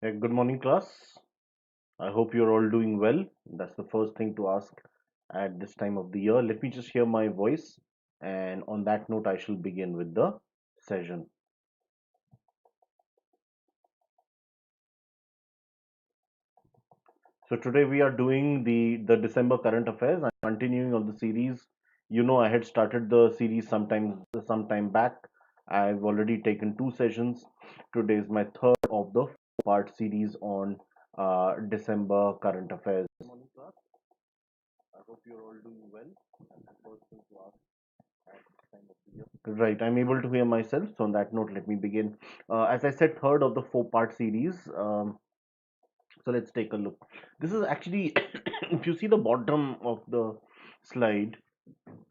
Good morning, class. I hope you're all doing well. That's the first thing to ask at this time of the year. Let me just hear my voice, and on that note, I shall begin with the session. So today we are doing the December current affairs. I'm continuing on the series. I had started the series sometime back. I've already taken two sessions. Today is my third of the part series on December current affairs. Good morning, class. I hope you're all doing well. That's the first thing to ask at this time of the year. Right, I'm able to hear myself. So on that note, let me begin. As I said, third of the four-part series. So let's take a look. This is actually, if you see the bottom of the slide,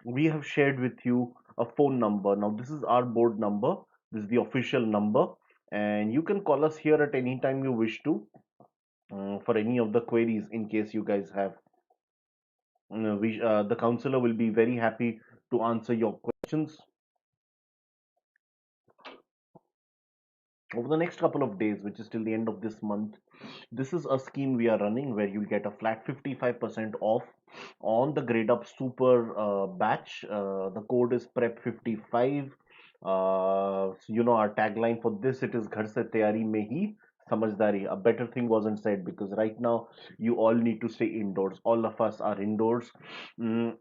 we have shared with you a phone number. Now, this is our board number. This is the official number, and you can call us here at any time you wish to for any of the queries in case you guys have. The counselor will be very happy to answer your questions over the next couple of days, which is till the end of this month. This is a scheme we are running where you'll get a flat 55% off on the Gradeup Super batch. The code is PREP55. Our tagline for this, it is घर से तैयारी में ही समझदारी. A better thing wasn't said, because right now you all need to stay indoors. All of us are indoors. Mm,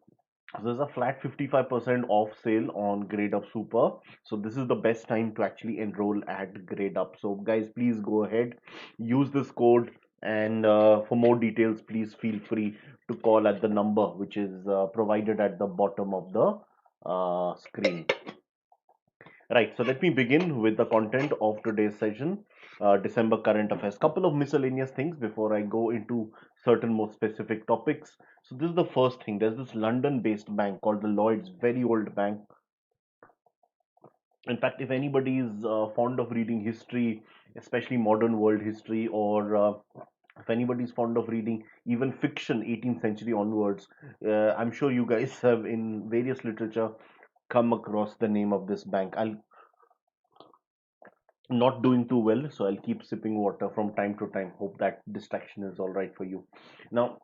so there's a flat 55% off sale on Gradeup Super. So this is the best time to actually enroll at Gradeup. So guys, please go ahead, use this code, and for more details, please feel free to call at the number which is provided at the bottom of the screen. Right, so let me begin with the content of today's session, December current affairs. Couple of miscellaneous things before I go into certain more specific topics. So this is the first thing. There's this London-based bank called the Lloyd's, very old bank. In fact, if anybody is fond of reading history, especially modern world history, or if anybody is fond of reading even fiction, 18th century onwards, I'm sure you guys have in various literature come across the name of this bank. I'll not doing too well, so I'll keep sipping water from time to time. Hope that distraction is all right for you. Now,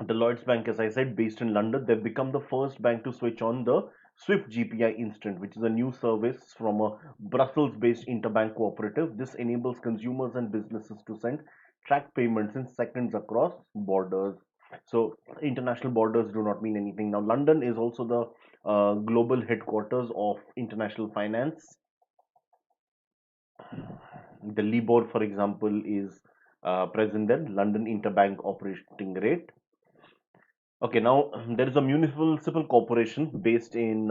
the Lloyds Bank, as I said, based in London, they've become the first bank to switch on the Swift GPI Instant, which is a new service from a Brussels-based interbank cooperative. This enables consumers and businesses to send track payments in seconds across borders. So international borders do not mean anything. Now, London is also the global headquarters of international finance. The LIBOR, for example, is present there, London Interbank Operating Rate. Okay, now there is a municipal corporation based in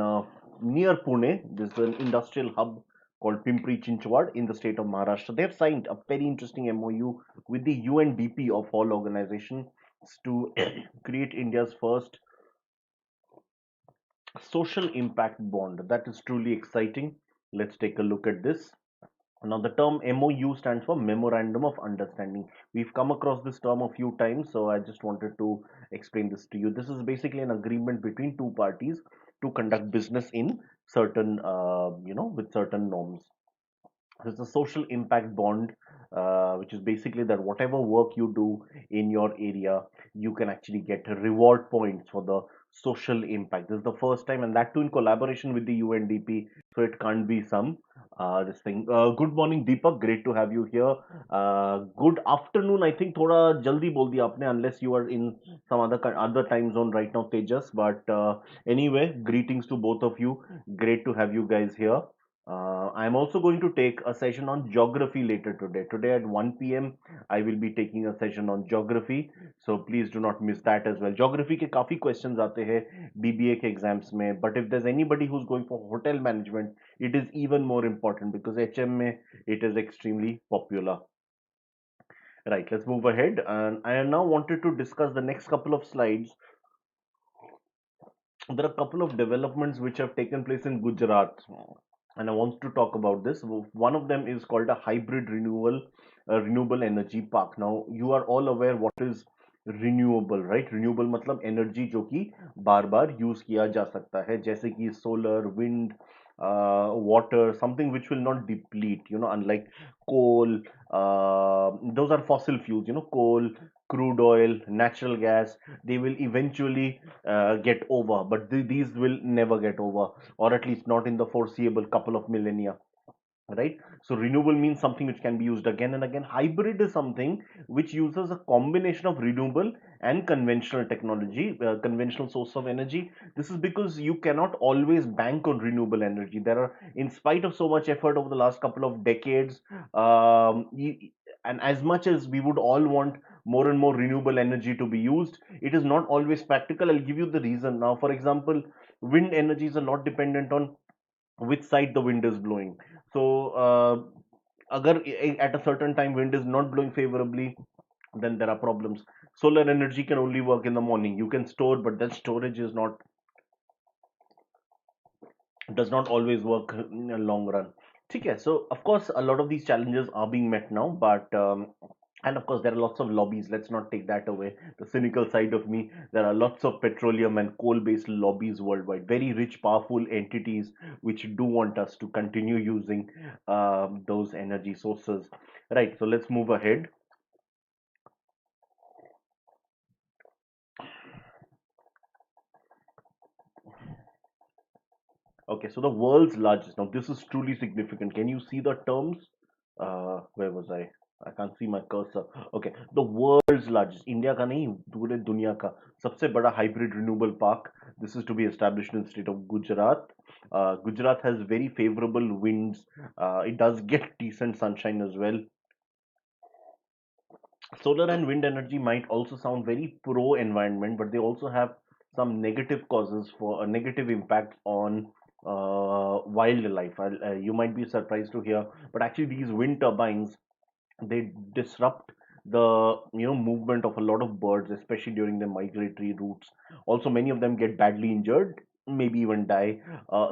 near Pune. This is an industrial hub called Pimpri Chinchwad in the state of Maharashtra. They have signed a very interesting MOU with the UNDP of all organizations to create India's first social impact bond. That is truly exciting. Let's take a look at this. Now, the term MOU stands for Memorandum of Understanding. We've come across this term a few times, so I just wanted to explain this to you. This is basically an agreement between two parties to conduct business in certain, with certain norms. There's a social impact bond, which is basically that whatever work you do in your area, you can actually get reward points for the social impact. This is the first time, and that too in collaboration with the UNDP. So it can't be some this thing. Good morning, Deepak. Great to have you here. Good afternoon. I think थोड़ा जल्दी बोल दिया आपने, unless you are in some other time zone right now, Tejas. But anyway, greetings to both of you. Great to have you guys here. I'm also going to take a session on geography later today. Today at 1 p.m. I will be taking a session on geography. So please do not miss that as well. Geography के काफी questions आते हैं BBA के exams में. But if there's anybody who's going for hotel management, it is even more important because HM में it is extremely popular. Right, let's move ahead. And I now wanted to discuss the next couple of slides. There are a couple of developments which have taken place in Gujarat, and I want to talk about this. One of them is called a hybrid renewable energy park. Now, you are all aware what is renewable, right? Renewable मतलब energy जो कि बार बार use किया जा सकता है, जैसे कि solar, wind, water, something which will not deplete, unlike coal. Those are fossil fuels, coal, crude oil, natural gas. They will eventually get over, but these will never get over, or at least not in the foreseeable couple of millennia, right? So renewable means something which can be used again and again. Hybrid is something which uses a combination of renewable and conventional technology, conventional source of energy. This is because you cannot always bank on renewable energy. There are, in spite of so much effort over the last couple of decades, and as much as we would all want more and more renewable energy to be used, it is not always practical. I'll give you the reason now. For example, wind energies are not dependent on which side the wind is blowing. So agar at a certain time wind is not blowing favorably, then there are problems. Solar energy can only work in the morning. You can store, but that storage is not, does not always work in a long run. Okay, so of course a lot of these challenges are being met now, but and of course there are lots of lobbies. Let's not take that away. The cynical side of me, there are lots of petroleum and coal-based lobbies worldwide, very rich, powerful entities which do want us to continue using those energy sources. Right. So let's move ahead. Okay, so the world's largest. Now, this is truly significant. Can you see the terms? Where was I? I can't see my cursor. Okay, the world's largest, India का नहीं, पूरे दुनिया का सबसे बड़ा hybrid renewable park. This is to be established in the state of Gujarat. Gujarat has very favorable winds. It does get decent sunshine as well. Solar and wind energy might also sound very pro environment, but they also have some negative causes for a negative impact on wildlife. You might be surprised to hear, but actually these wind turbines, they disrupt the movement of a lot of birds, especially during their migratory routes. Also, many of them get badly injured, maybe even die.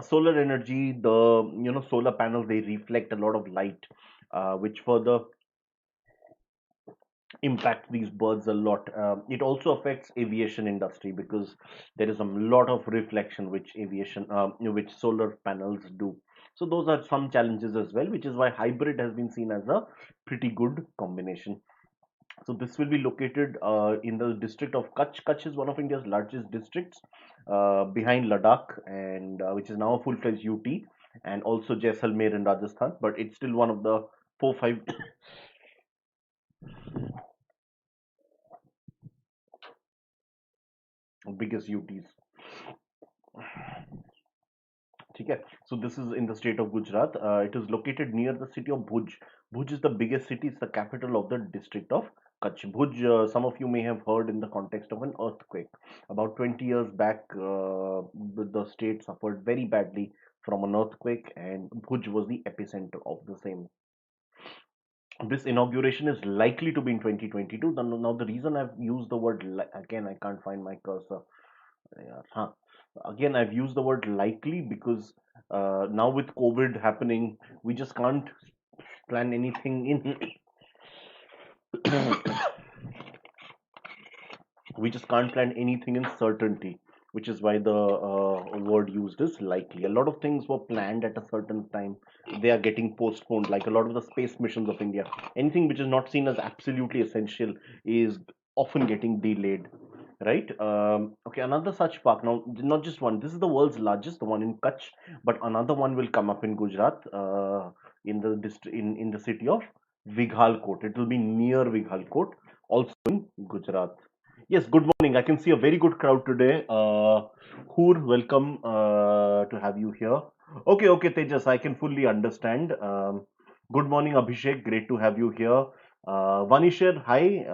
Solar energy, the solar panels, they reflect a lot of light, which further impact these birds a lot. It also affects aviation industry because there is a lot of reflection which which solar panels do. So those are some challenges as well, which is why hybrid has been seen as a pretty good combination. So this will be located in the district of Kutch. Kutch is one of India's largest districts, behind Ladakh, and which is now a full-fledged UT, and also Jaisalmer in Rajasthan. But it's still one of the 4 5 biggest UTs. ठीक है. So this is in the state of Gujarat. It is located near the city of Bhuj. Bhuj is the biggest city. It's the capital of the district of Kutch. Bhuj, some of you may have heard in the context of an earthquake. About 20 years back, the state suffered very badly from an earthquake, and Bhuj was the epicenter of the same. This inauguration is likely to be in 2022. Now, the reason I've used the word again, I can't find my cursor. Yeah, huh. Again, I've used the word likely because now with COVID happening, we just can't plan anything in. We just can't plan anything in certainty, which is why the word used is likely. A lot of things were planned at a certain time, they are getting postponed, like a lot of the space missions of India. Anything which is not seen as absolutely essential is often getting delayed, right? Okay, another such park, now not just one, this is the world's largest, the one in Kutch, but another one will come up in Gujarat, in the city of Vighalkot. It will be near Vighalkot, also in Gujarat. Yes, good morning. I can see a very good crowd today. Hoor, welcome to have you here. Okay, okay, Tejas, I can fully understand. Good morning, Abhishek. Great to have you here. Vanishir, hi.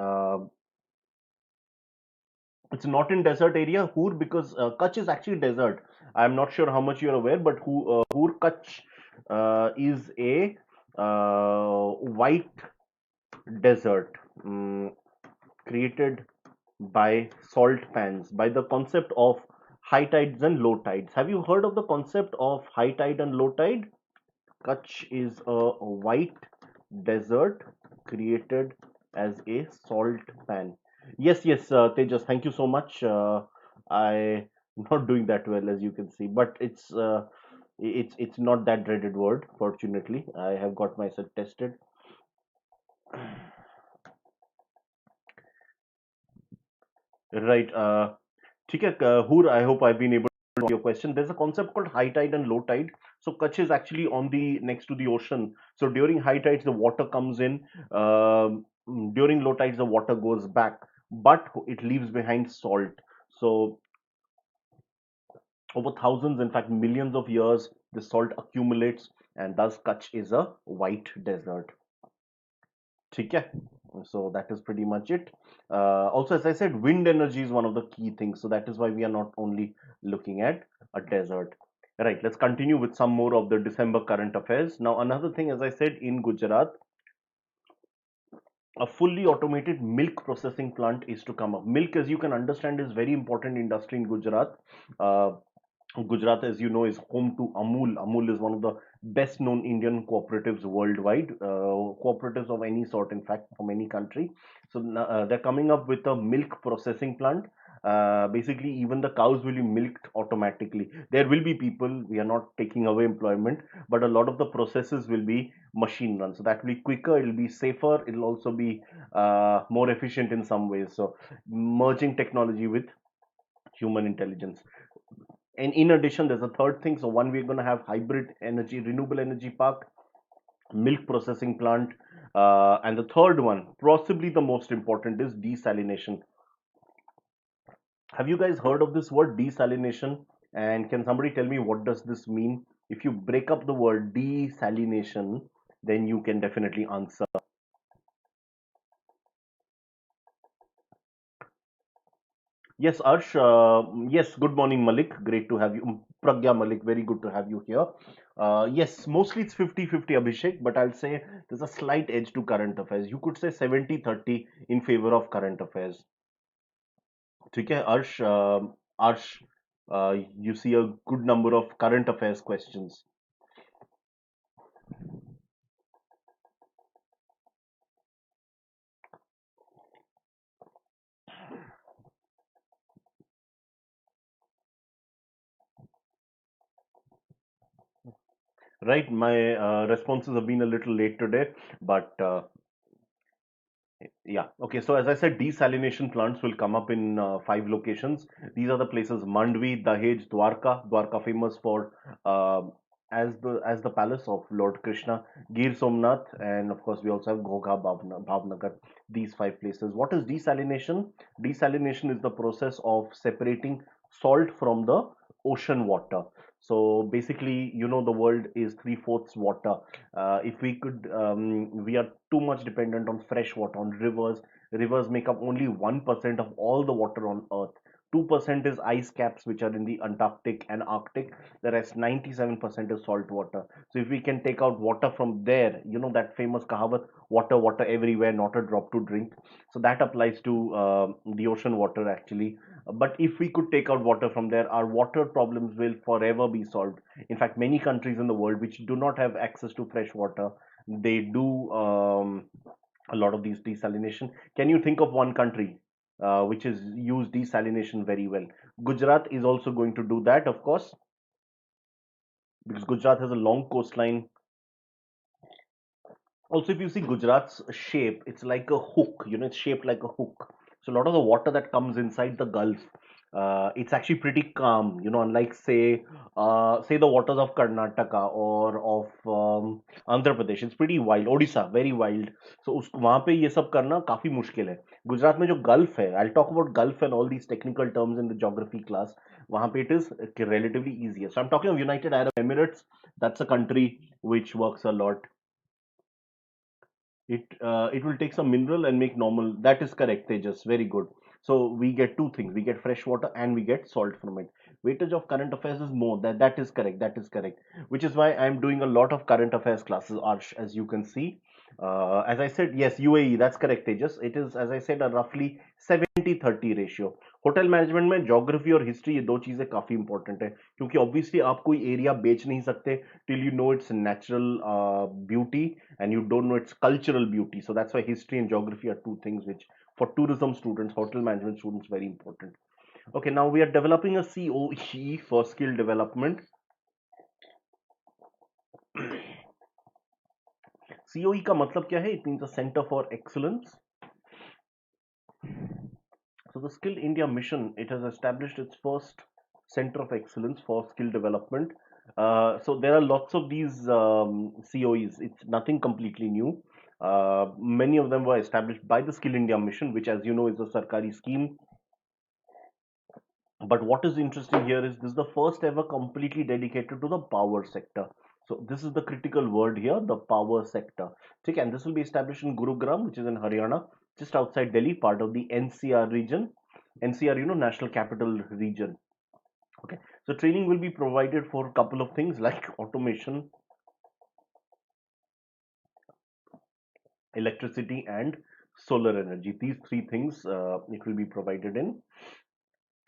It's not in desert area, Hoor, because Kutch is actually desert. I'm not sure how much you're aware, but Hoor Kutch is a white desert, created by salt pans, by the concept of high tides and low tides. Have you heard of the concept of high tide and low tide? Kutch is a white desert created as a salt pan. Yes, yes, Tejas, thank you so much. I'm not doing that well, as you can see, but it's It's not that dreaded word. Fortunately, I have got myself tested. Right. ठीक है, Hoor, I hope I've been able to answer your question. There's a concept called high tide and low tide. So Kutch is actually on the next to the ocean. So during high tides, the water comes in. During low tides, the water goes back, but it leaves behind salt. So over thousands, in fact millions of years, the salt accumulates, and thus Kutch is a white desert. ठीक है? So that is pretty much it. Also, as I said, wind energy is one of the key things. So that is why we are not only looking at a desert. Right, let's continue with some more of the December current affairs. Now, another thing, as I said, in Gujarat, a fully automated milk processing plant is to come up. Milk, as you can understand, is very important industry in Gujarat. Uh, Gujarat, as you know, is home to Amul. Amul is one of the best known Indian cooperatives worldwide, cooperatives of any sort, in fact, from any country. So they're coming up with a milk processing plant. Basically, even the cows will be milked automatically. There will be people, we are not taking away employment, but a lot of the processes will be machine run. So that will be quicker, it'll be safer, it'll also be more efficient in some ways. So, merging technology with human intelligence. And in addition, there's a third thing. So one, we're going to have hybrid energy, renewable energy park, milk processing plant, and the third one, possibly the most important, is desalination. Have you guys heard of this word desalination? And can somebody tell me what does this mean? If you break up the word desalination, then you can definitely answer. Yes, Arsh. Yes, good morning, Malik. Great to have you. Pragya Malik, very good to have you here. Yes, mostly it's 50-50, Abhishek, but I'll say there's a slight edge to current affairs. You could say 70-30 in favor of current affairs. ठीक है, Arsh, you see a good number of current affairs questions. Right, my responses have been a little late today, but yeah, okay. So as I said, desalination plants will come up in five locations. These are the places: Mandvi, Dahej, Dwarka. Dwarka famous for as the palace of Lord Krishna, Gir Somnath, and of course we also have Ghogha, Bhavnagar. These five places. What is desalination? Desalination is the process of separating salt from the ocean water. So basically, the world is three-fourths water. If we could, we are too much dependent on fresh water, on rivers. Rivers make up only 1% of all the water on earth. 2% is ice caps, which are in the Antarctic and Arctic. The rest, 97% is salt water. So if we can take out water from there, that famous kahavat, water, water everywhere, not a drop to drink. So that applies to the ocean water actually. But if we could take out water from there, our water problems will forever be solved. In fact, many countries in the world which do not have access to fresh water, they do a lot of these desalination. Can you think of one country which is used desalination very well? Gujarat is also going to do that, of course, because Gujarat has a long coastline. Also, if you see Gujarat's shape, it's like a hook. It's shaped like a hook. So a lot of the water that comes inside the Gulf, it's actually pretty calm. Unlike say the waters of Karnataka or of Andhra Pradesh, it's pretty wild. Odisha, very wild. So वहाँ पे ये सब करना काफी मुश्किल है. गुजरात में जो Gulf है, I'll talk about Gulf and all these technical terms in the geography class. वहाँ पे it is relatively easier. So I'm talking of United Arab Emirates. That's a country which works a lot. It will take some mineral and make normal. That is correct, Tejas. Very good. So we get two things: we get fresh water and we get salt from it. Weightage of current affairs is more. That is correct. That is correct. Which is why I'm doing a lot of current affairs classes, Arsh, as you can see. As I said, yes, UAE. That's correct, Tejas. It is, as I said, a roughly 70-30 ratio. Hotel management में geography और history, ये दो चीजें काफी important है, क्योंकि obviously आप कोई एरिया बेच नहीं सकते till you know its natural beauty and you don't know its cultural beauty. So that's why history and geography are two things which for tourism students, hotel management students, very important. Okay, now we are developing a COE for skill development. COE का मतलब क्या है? It means a Center for Excellence. So the Skill India Mission, it has established its first Center of Excellence for skill development. So there are lots of these COEs. It's nothing completely new. Many of them were established by the Skill India Mission, which, as you know, is a Sarkari scheme. But what is interesting here is this is the first ever completely dedicated to the power sector. So this is the critical word here, the power sector. Okay, and this will be established in Gurugram, which is in Haryana, just outside Delhi, part of the NCR region. NCR, National Capital Region. Okay, so training will be provided for a couple of things like automation, electricity, and solar energy. These three things it will be provided in.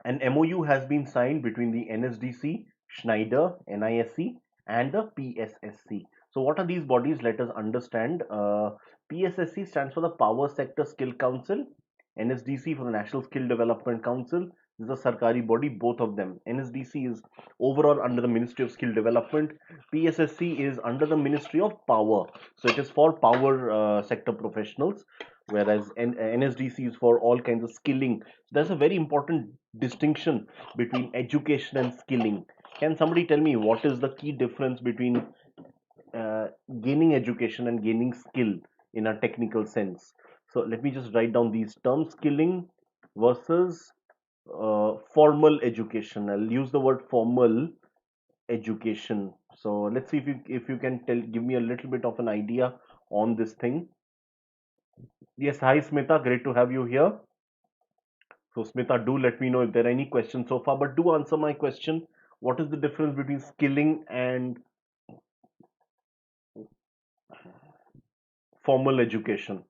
An MOU has been signed between the NSDC, Schneider, NISC, and the PSSC. So, what are these bodies? Let us understand. PSSC stands for the Power Sector Skill Council, NSDC for the National Skill Development Council. This is a Sarkari body, both of them. NSDC is overall under the Ministry of Skill Development. PSSC is under the Ministry of Power. So, it is for power sector professionals, whereas NSDC is for all kinds of skilling. So there's a very important distinction between education and skilling. Can somebody tell me what is the key difference between gaining education and gaining skill in a technical sense? So let me just write down these terms: skilling versus formal education. I'll use the word formal education. So let's see if you can give me a little bit of an idea on this thing. Yes, hi Smita, great to have you here. So, Smita, do let me know if there are any questions so far, but do answer my question. What is the difference between skilling and formal education?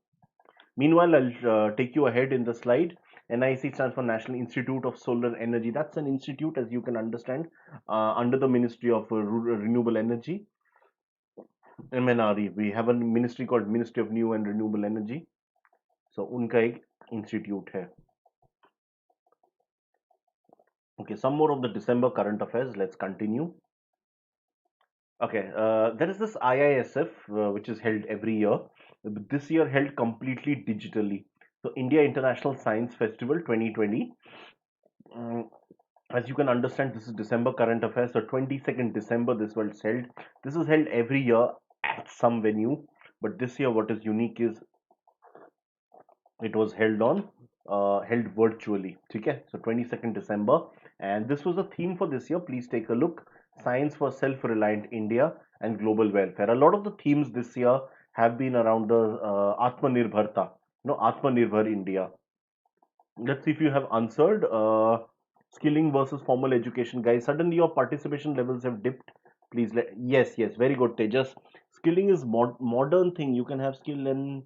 Meanwhile, I'll take you ahead in the slide. NIC stands for National Institute of Solar Energy. That's an institute, as you can understand, under the Ministry of Renewable Energy. MNRE. We have a ministry called Ministry of New and Renewable Energy. So, उनका एक institute है. Okay, some more of the December current affairs. Let's continue. Okay, there is this IISF which is held every year. This year held completely digitally. So India International Science Festival 2020. Um, as you can understand, this is December current affairs. So 22nd December this was held. This is held every year at some venue, but this year what is unique is it was held virtually. Okay, so 22nd December, and this was a theme for this year. Please take a look: science for self-reliant India and global welfare. A lot of the themes this year have been around the Atmanirbharta, Atmanirbhar India. Let's see if you have answered. Skilling versus formal education, guys. Suddenly your participation levels have dipped. Please let, yes, yes, very good, Tejas. Skilling is modern thing. You can have skill in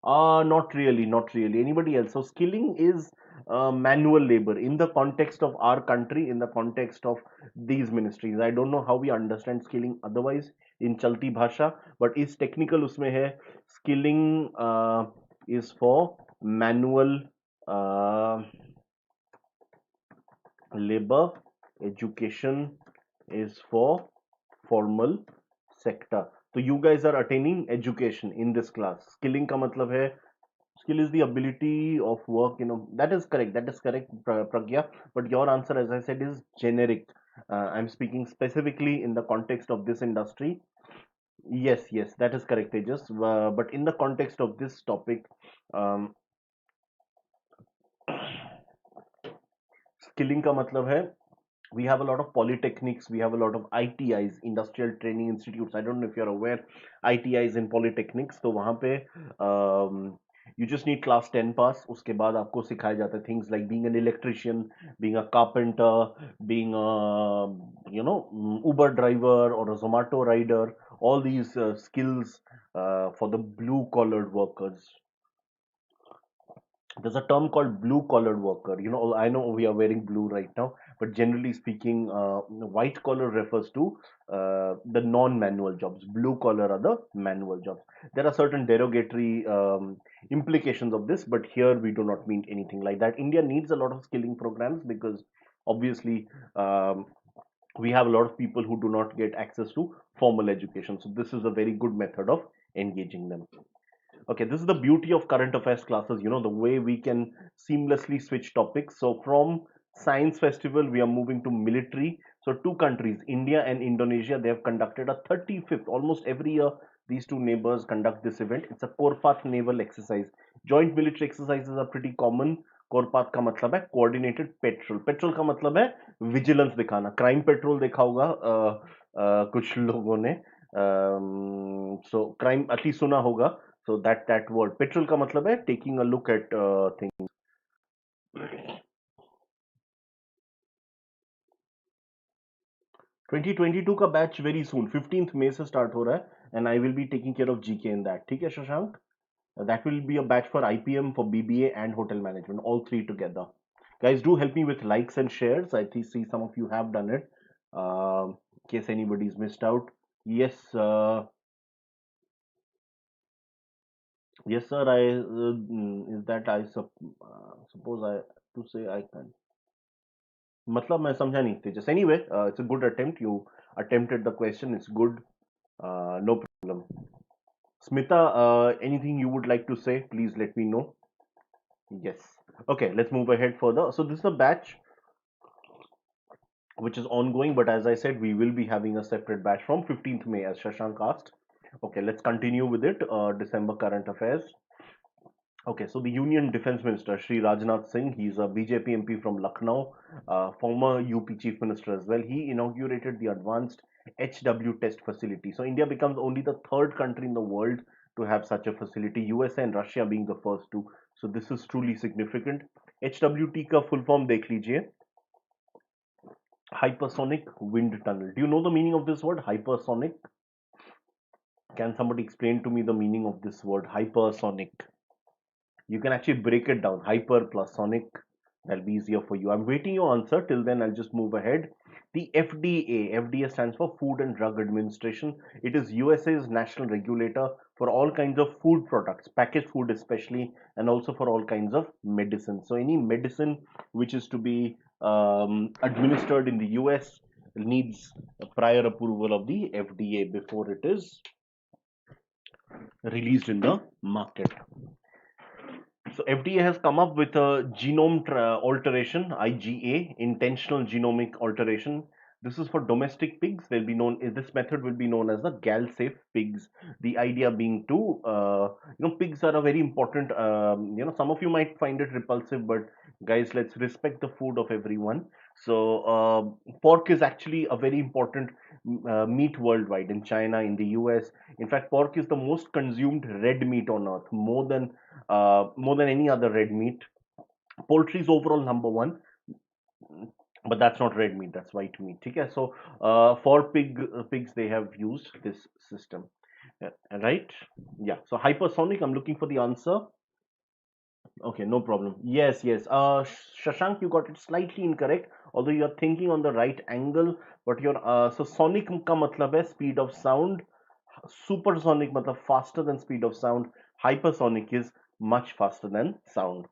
not really, not really. Anybody else? So skilling is manual labor in the context of our country, in the context of these ministries. I don't know how we understand skilling otherwise in Chalti Bhasha, but is technical usme hai. Skilling is for manual uh, labor. Education is for formal sector. So you guys are attaining education in this class. Skilling का मतलब है, skill is the ability of work. That is correct. That is correct, Pragya. But your answer, as I said, is generic. I'm speaking specifically in the context of this industry. Yes, yes, that is correct, Tejas. But in the context of this topic, um, skilling का मतलब है, we have a lot of polytechnics, we have a lot of ITIs, industrial training institutes. I don't know if you're aware, ITIs in polytechnics. तो वहाँ पे you just need class 10 pass. उसके बाद आपको सिखाया जाता है things like being an electrician, being a carpenter, being a Uber driver or a Zomato rider. All these skills for the blue collared workers. There's a term called blue collared worker. I know we are wearing blue right now, but generally speaking, white collar refers to the non-manual jobs. Blue collar are the manual jobs. There are certain derogatory implications of this, but here we do not mean anything like that. India needs a lot of skilling programs because obviously we have a lot of people who do not get access to formal education. So this is a very good method of engaging them. Okay, this is the beauty of current affairs classes, the way we can seamlessly switch topics. So from science festival, we are moving to military. So two countries, India and Indonesia, they have conducted a 35th, almost every year, these two neighbors conduct this event. It's a Korpath naval exercise. Joint military exercises are pretty common. कोरपात का मतलब है coordinated petrol, petrol का मतलब है vigilance दिखाना, crime petrol देखा होगा कुछ लोगों ने, सो क्राइम अति सुना होगा. So that word petrol का मतलब है taking a look at things. 2022 का बैच वेरी सून 15th मई से स्टार्ट हो रहा है and I will be taking care of GK in that. ठीक है Shashank, that will be a batch for IPM, for BBA and hotel management, all three together. Guys, do help me with likes and shares. I see some of you have done it. In case anybody's missed out. Yes, yes, sir. Is that suppose I to say I can. मतलब मैं समझा नहीं थे. Just anyway, it's a good attempt. You attempted the question. It's good. No problem. Smita, anything you would like to say? Please let me know. Yes. Okay, let's move ahead further. So this is a batch which is ongoing, but as I said, we will be having a separate batch from 15th May, as Shashank asked. Okay, let's continue with it. December current affairs. Okay, so the Union Defense Minister, Shri Rajnath Singh, he's a BJP MP from Lucknow, former UP Chief Minister as well. He inaugurated the advanced HW test facility. So India becomes only the third country in the world to have such a facility, USA and Russia being the first two. So this is truly significant. HWT का full form देख लीजिए. Hypersonic wind tunnel. Do you know the meaning of this word, hypersonic? Can somebody explain to me the meaning of this word, hypersonic? You can actually break it down, hyper plus sonic. That'll be easier for you. I'm waiting your answer. Till then, I'll just move ahead. The FDA stands for Food and Drug Administration. It is USA's national regulator for all kinds of food products, packaged food especially, and also for all kinds of medicine. So any medicine which is to be administered in the US needs a prior approval of the FDA before it is released in the market. So FDA has come up with a genome alteration, IGA, intentional genomic alteration. This is for domestic pigs. They'll be known. This method will be known as the gal-safe pigs. The idea being to, pigs are a very important. Some of you might find it repulsive, but guys, let's respect the food of everyone. So pork is actually a very important meat worldwide. In China, in the US, in fact, pork is the most consumed red meat on earth, more than any other red meat. Poultry is overall number one, but that's not red meat, that's white meat. Okay, so for pigs they have used this system. Right? Yeah, so hypersonic, I'm looking for the answer. Okay, no problem. Yes. Shashank, you got it slightly incorrect, although you're thinking on the right angle. But your so sonic ka matlab hai speed of sound, supersonic matlab faster than speed of sound, hypersonic is much faster than sound.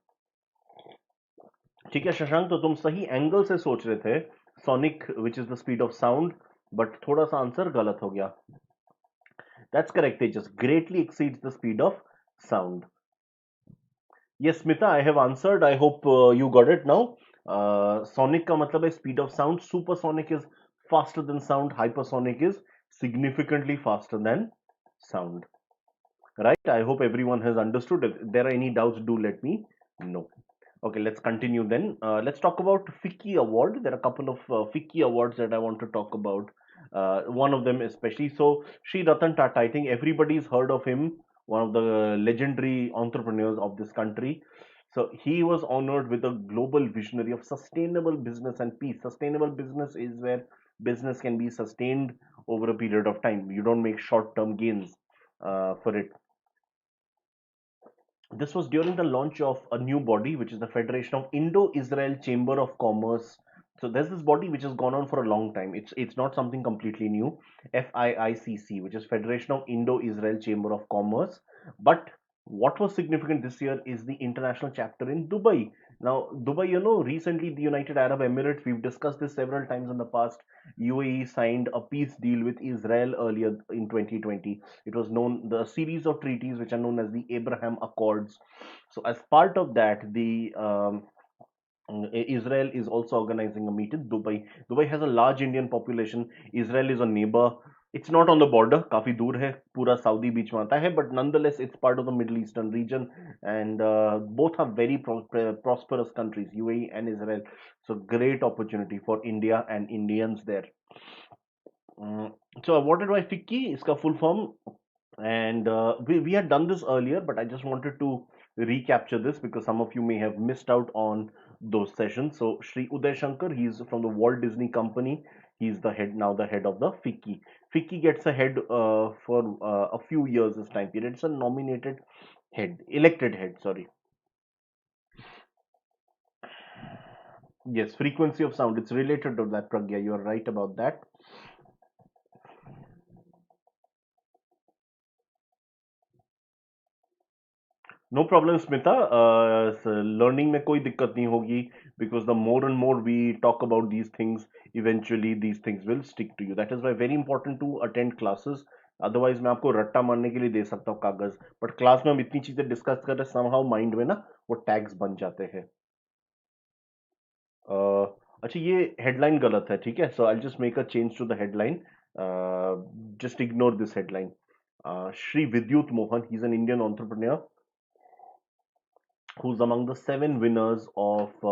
ठीक है शशांक, तो तुम सही angle से सोच रहे थे, sonic which is the speed of sound, but थोड़ा सा आंसर गलत हो गया. That's correct, it just greatly exceeds the speed of sound. Yes Smita, I have answered. I hope you got it now. Sonic का मतलब है speed of sound, supersonic is faster than sound, hypersonic is significantly faster than sound. Right? I hope everyone has understood. If there are any doubts, do let me know. Okay, let's continue then. Let's talk about FICCI Award. There are a couple of FICCI Awards that I want to talk about. One of them especially. So, Sri Ratan Tata, I think everybody's heard of him, one of the legendary entrepreneurs of this country. So, he was honored with a global visionary of sustainable business and peace. Sustainable business is where business can be sustained over a period of time. You don't make short-term gains for it. This was during the launch of a new body, which is the Federation of Indo-Israel Chamber of Commerce. So there's this body which has gone on for a long time. It's not something completely new. FICCI, which is Federation of Indo-Israel Chamber of Commerce. But what was significant this year is the international chapter in Dubai Now, Dubai, recently the United Arab Emirates, we've discussed this several times in the past. UAE signed a peace deal with Israel earlier in 2020. It was known, the series of treaties which are known as the Abraham Accords. So, as part of that, the Israel is also organizing a meet in Dubai. Dubai has a large Indian population. Israel is a neighbor. It's not on the border, काफी दूर है, पूरा Saudi बीच में आता है, but nonetheless it's part of the Middle Eastern region, and both are very prosperous countries, UAE and Israel. So great opportunity for India and Indians there. Mm, so awarded by FICCI, इसका full form, and we had done this earlier, but I just wanted to recapture this because some of you may have missed out on those sessions. So Shri Uday Shankar, he's from the Walt Disney Company. He's the head, now the head of the FICCI. FICCI gets a head for a few years this time period. It's a nominated head, elected head, sorry. Yes, frequency of sound, it's related to that, Pragya, you're right about that. No problem Smita, learning में कोई दिक्कत नहीं होगी, because the more and more we talk about these things, eventually these things will stick to you. That is why very important to attend classes. Otherwise मैं आपको रट्टा मारने के लिए दे सकता हूँ कागज, बट क्लास में हम इतनी चीजें डिस्कस कर रहे हैं, समहाउ माइंड में ना वो टैग्स बन जाते हैं. अच्छा, ये हेडलाइन गलत है, ठीक है, so I just make a change to the headline. Just ignore this headline. Shri Vidyut Mohan, he's an Indian entrepreneur who's among the 7 winners of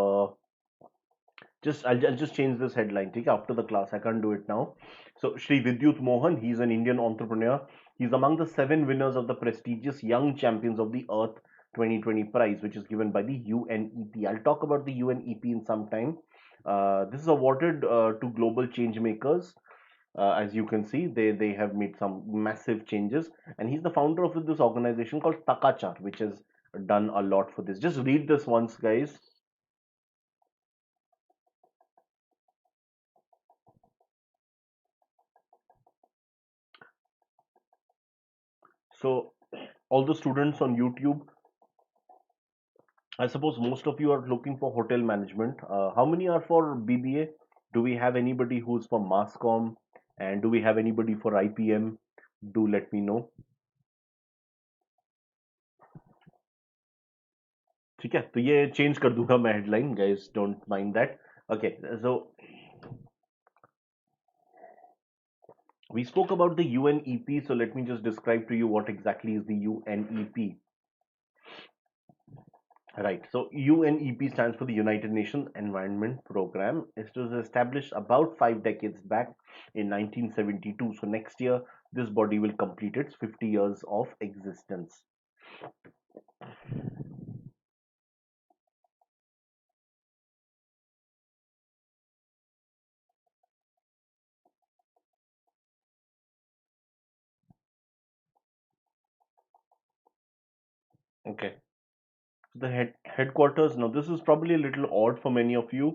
just I'll just change this headline, okay, after the class. I can't do it now. So Shri Vidyut Mohan, he's an Indian entrepreneur. He's among the 7 winners of the prestigious Young Champions of the Earth 2020 prize, which is given by the UNEP. I'll talk about the UNEP in some time. This is awarded to global change makers. As you can see, they have made some massive changes, and he's the founder of this organization called Takachar, which has done a lot for this. Just read this once, guys. So all the students on YouTube, I suppose most of you are looking for hotel management. How many are for BBA? Do we have anybody who's for Masscom? And do we have anybody for IPM? Do let me know. ठीक है, तो ये change कर दूंगा मैं headline, guys don't mind that. Okay, so we spoke about the UNEP, so let me just describe to you what exactly is the UNEP. Right. So UNEP stands for the United Nations Environment Program. It was established about 5 decades back in 1972. So next year, this body will complete its 50 years of existence. Okay. The headquarters. Now, this is probably a little odd for many of you.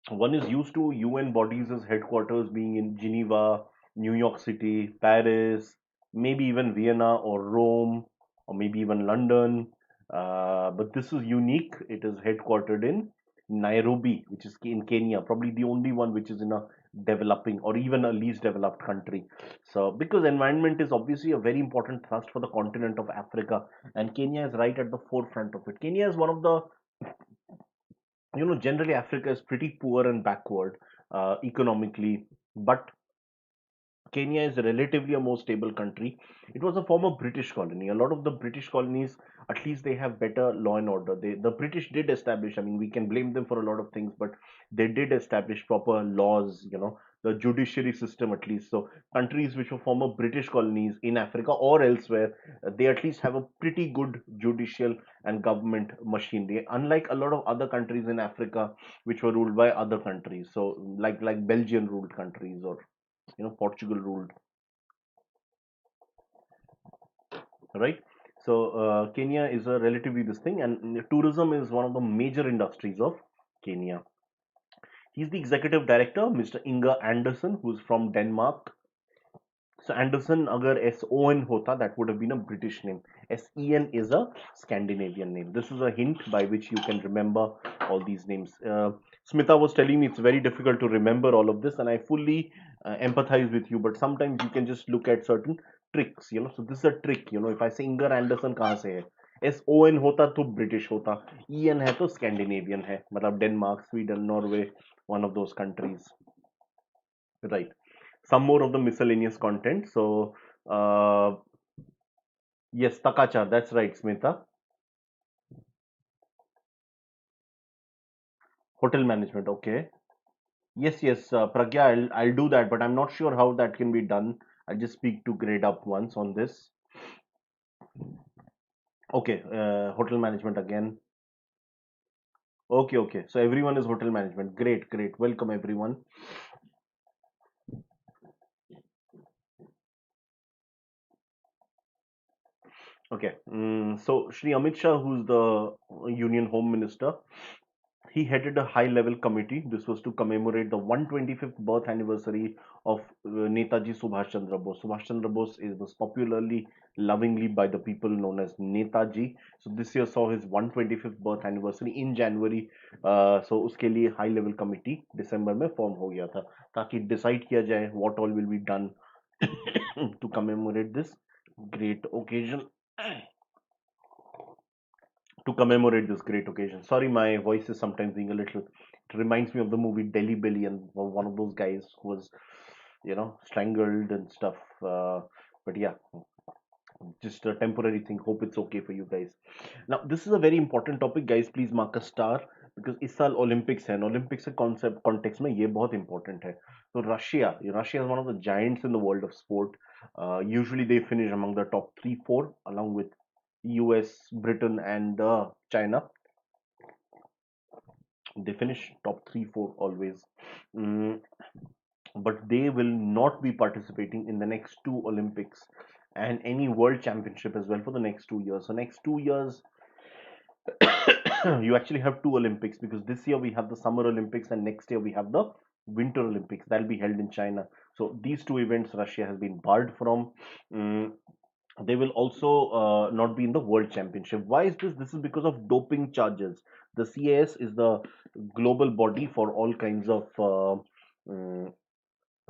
One is used to UN bodies as headquarters being in Geneva, New York City, Paris, maybe even Vienna or Rome, or maybe even London. But this is unique. It is headquartered in Nairobi, which is in Kenya, probably the only one which is in a developing or even a least developed country. So, because environment is obviously a very important thrust for the continent of Africa, and Kenya is right at the forefront of it. Kenya is one of the, generally Africa is pretty poor and backward economically, but Kenya is relatively a more stable country. It was a former British colony. A lot of the British colonies, at least they have better law and order. The British did establish, I mean, we can blame them for a lot of things, but they did establish proper laws, the judiciary system at least. So countries which were former British colonies in Africa or elsewhere, they at least have a pretty good judicial and government machinery. Unlike a lot of other countries in Africa, which were ruled by other countries. So like Belgian ruled countries, or Portugal ruled, right? So Kenya is a relatively this thing, and tourism is one of the major industries of Kenya. He's the executive director, Mr. Inga Anderson, who's from Denmark. So Anderson agar SON hota, that would have been a British name. SEN is a Scandinavian name. This is a hint by which you can remember all these names. Smita was telling me it's very difficult to remember all of this, and I fully empathize with you. But sometimes you can just look at certain tricks, you know. So this is a trick, you know. If I say Inger Anderson, कहाँ से है? SON होता तो British होता. EN है तो Scandinavian है. मतलब Denmark, Sweden, Norway, one of those countries, right? Some more of the miscellaneous content. So, yes, Takacha, that's right, Smita. Hotel management, okay. Yes, yes, Pragya, I'll do that, but I'm not sure how that can be done. I'll just speak to Gradeup once on this. Okay, hotel management again. Okay, okay. So everyone is hotel management. Great, great. Welcome, everyone. Okay. So Shri Amit Shah, who's the Union Home Minister, he headed a high level committee. This was to commemorate the 125th birth anniversary of Netaji Subhash Chandra Bose. Subhash Chandra Bose was popularly, lovingly by the people known as Netaji. So this year saw his 125th birth anniversary in January. So उसके लिए high level committee दिसंबर में form हो गया था ताकि decide किया जाए what all will be done to commemorate this great occasion. To commemorate this great occasion. Sorry, my voice is sometimes being a little. It reminds me of the movie Delhi Belly and one of those guys who was, you know, strangled and stuff. But yeah, just a temporary thing. Hope it's okay for you guys. Now, this is a very important topic, guys. Please mark a star because इस साल Olympics है. Olympics के concept context में ये बहुत important है. So Russia is one of the giants in the world of sport. Usually they finish among the top three, four, along with US, Britain, and China. They finish top three, four always. Mm, but they will not be participating in the next two Olympics and any world championship as well for the next 2 years. So next 2 years, you actually have two Olympics because this year we have the Summer Olympics and next year we have the Winter Olympics that'll be held in China. So these two events Russia has been barred from. Mm, they will also not be in the world championship. Why is this? This is because of doping charges. The CAS is the global body for all kinds of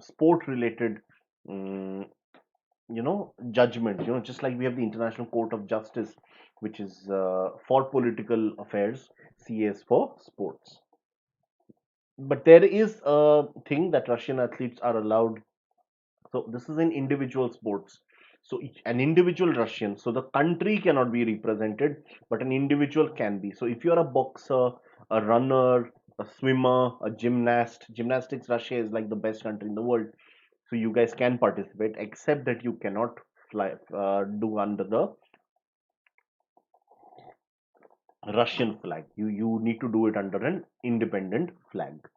sport related um, judgment, just like we have the International Court of Justice, which is for political affairs. CAS for sports. But there is a thing that Russian athletes are allowed. So this is in individual sports. So an individual Russian, so the country cannot be represented, but an individual can be. So if you're a boxer, a runner, a swimmer, a gymnast, gymnastics, Russia is like the best country in the world. So you guys can participate, except that you cannot fly, do under the Russian flag. You need to do it under an independent flag.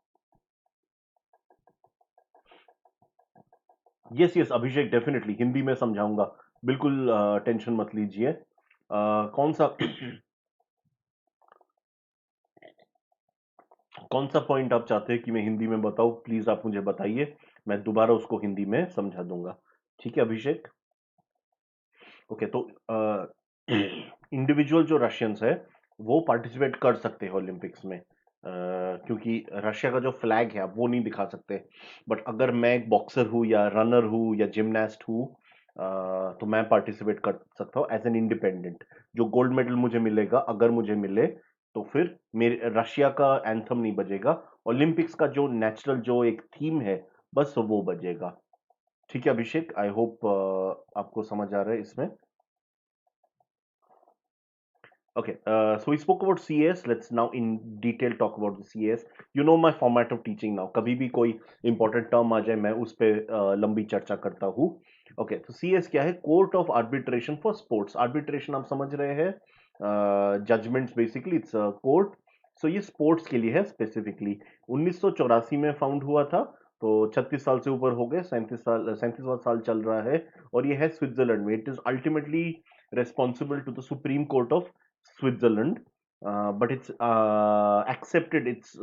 Yes yes Abhishek definitely Hindi में समझाऊंगा बिल्कुल tension मत लीजिए कौन सा कौन सा point आप चाहते हैं कि मैं हिंदी में बताऊं प्लीज आप मुझे बताइए मैं दोबारा उसको हिंदी में समझा दूंगा ठीक है अभिषेक ओके तो इंडिविजुअल जो रशियंस है वो पार्टिसिपेट कर सकते हैं ओलंपिक्स में क्योंकि रशिया का जो फ्लैग है आप वो नहीं दिखा सकते बट अगर मैं एक बॉक्सर हूँ या रनर हूँ या जिमनास्ट हूँ तो मैं पार्टिसिपेट कर सकता हूँ एज एन इंडिपेंडेंट जो गोल्ड मेडल मुझे मिलेगा अगर मुझे मिले तो फिर मेरे रशिया का एंथम नहीं बजेगा ओलंपिक्स का जो नेचुरल जो एक थीम है बस वो बजेगा ठीक है अभिषेक आई होप आपको समझ आ रहा है इसमें Okay, so we spoke about CS. Let's now in detail talk about the CS. You know my format of teaching now. कभी भी कोई important term आ जाए मैं उस पे लंबी चर्चा करता हूँ. Okay, तो CS क्या है? Court of Arbitration for Sports. Arbitration आप समझ रहे हैं? Judgments basically it's a court. So ये sports के लिए है specifically. 1984 में found हुआ था. तो 36 साल से ऊपर हो गए 37वां साल चल रहा है और ये है स्विट्जरलैंड में. It is ultimately responsible to the Supreme Court of Switzerland, but it's accepted. Its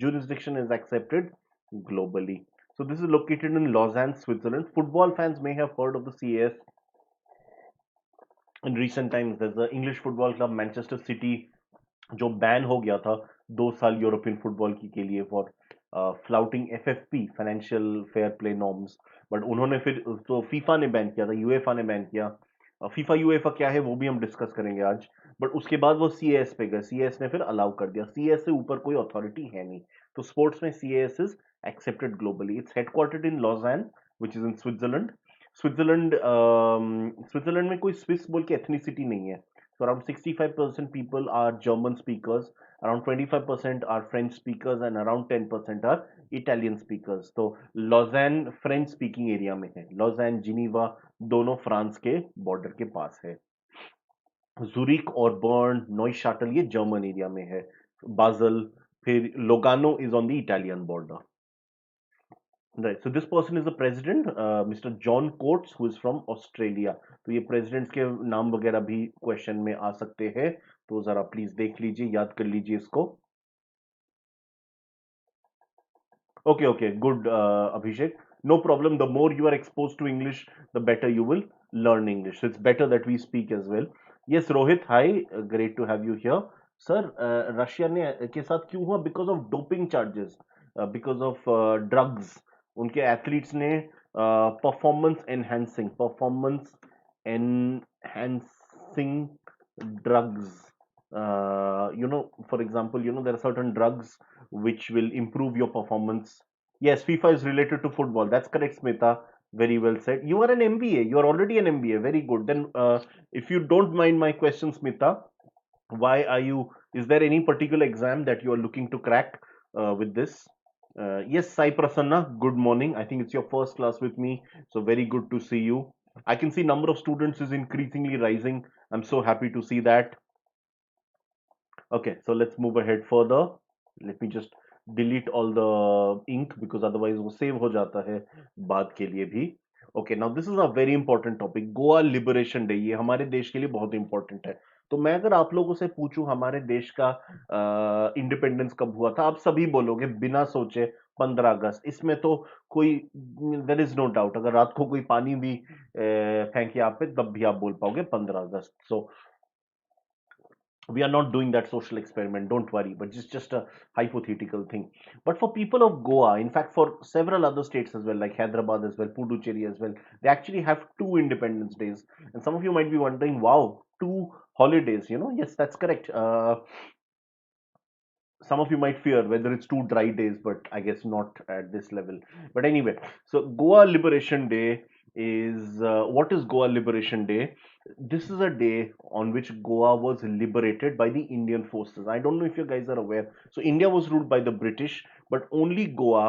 jurisdiction is accepted globally. So this is located in Lausanne, Switzerland. Football fans may have heard of the CAS in recent times. There's the English football club Manchester City जो ban हो गया था 2 साल European football की के लिए for flouting FFP financial fair play norms, but उन्होंने फिर तो फीफा ने बैन किया था, यूएफा ने बैन किया। फीफा यूएफा क्या है वो भी हम डिस्कस करेंगे आज, बट उसके बाद वो सीएएस पे गए, सीएएस ने फिर अलाउ कर दिया। सीएएस से ऊपर कोई अथॉरिटी है नहीं, तो स्पोर्ट्स में CAS is accepted globally. It's headquartered in Lausanne which is in Switzerland. Switzerland में कोई स्विस बोल के एथनिसिटी नहीं है। So around 65% people are German speakers, around 25% are French speakers, and around 10% are Italian speakers. तो लॉज़ैन French speaking area में है। लॉज़ैन Geneva दोनों फ्रांस के बॉर्डर के पास है। जुरिक और बर्न नॉइशाटल ये जर्मन एरिया में है। बाजल, फिर Lugano is on the Italian border. Right, so this person is the president mister John Coates who is from Australia. तो ये प्रेसिडेंट्स के नाम वगैरह भी क्वेश्चन में आ सकते हैं, तो जरा प्लीज देख लीजिए, याद कर लीजिए इसको। Okay, okay, good, Abhishek. No problem. The more you are exposed to English, the better you will learn English. So it's better that we speak as well. Yes, Rohit, hi. Great to have you here. Sir, Russia ने के साथ क्यों हुआ? Because of doping charges, because of drugs. उनके athletes ने performance enhancing drugs. For example, there are certain drugs which will improve your performance. Yes, FIFA is related to football. That's correct, Smita. Very well said. You are an MBA. You are already an MBA. Very good. Then, if you don't mind my question, Smita, why are you? Is there any particular exam that you are looking to crack with this? Yes, Sai Prasanna. Good morning. I think it's your first class with me, so very good to see you. I can see number of students is increasingly rising. I'm so happy to see that. Okay, so let's move ahead further. Let me just delete all the ink because otherwise वो save हो जाता है बाद के लिए भी. Okay, now this is a very important topic. Goa liberation day, ये हमारे देश के लिए बहुत इंपॉर्टेंट है। तो मैं अगर आप लोगों से पूछूं हमारे देश का इंडिपेंडेंस कब हुआ था, आप सभी बोलोगे बिना सोचे 15 अगस्त। इसमें तो कोई देयर इज नो डाउट, अगर रात को कोई पानी भी फेंके आप पे तब भी आप बोल पाओगे 15 अगस्त। सो we are not doing that social experiment, don't worry, but it's just a hypothetical thing. But for people of Goa, in fact for several other states as well, like Hyderabad as well, Puducherry as well, they actually have 2 independence days. And some of you might be wondering, wow, 2 holidays, yes, that's correct. Some of you might fear whether it's 2 dry days, but I guess not at this level. But anyway, so Goa Liberation Day is what is Goa Liberation Day? This is a day on which Goa was liberated by the Indian forces. I don't know if you guys are aware. So India was ruled by the British, but only Goa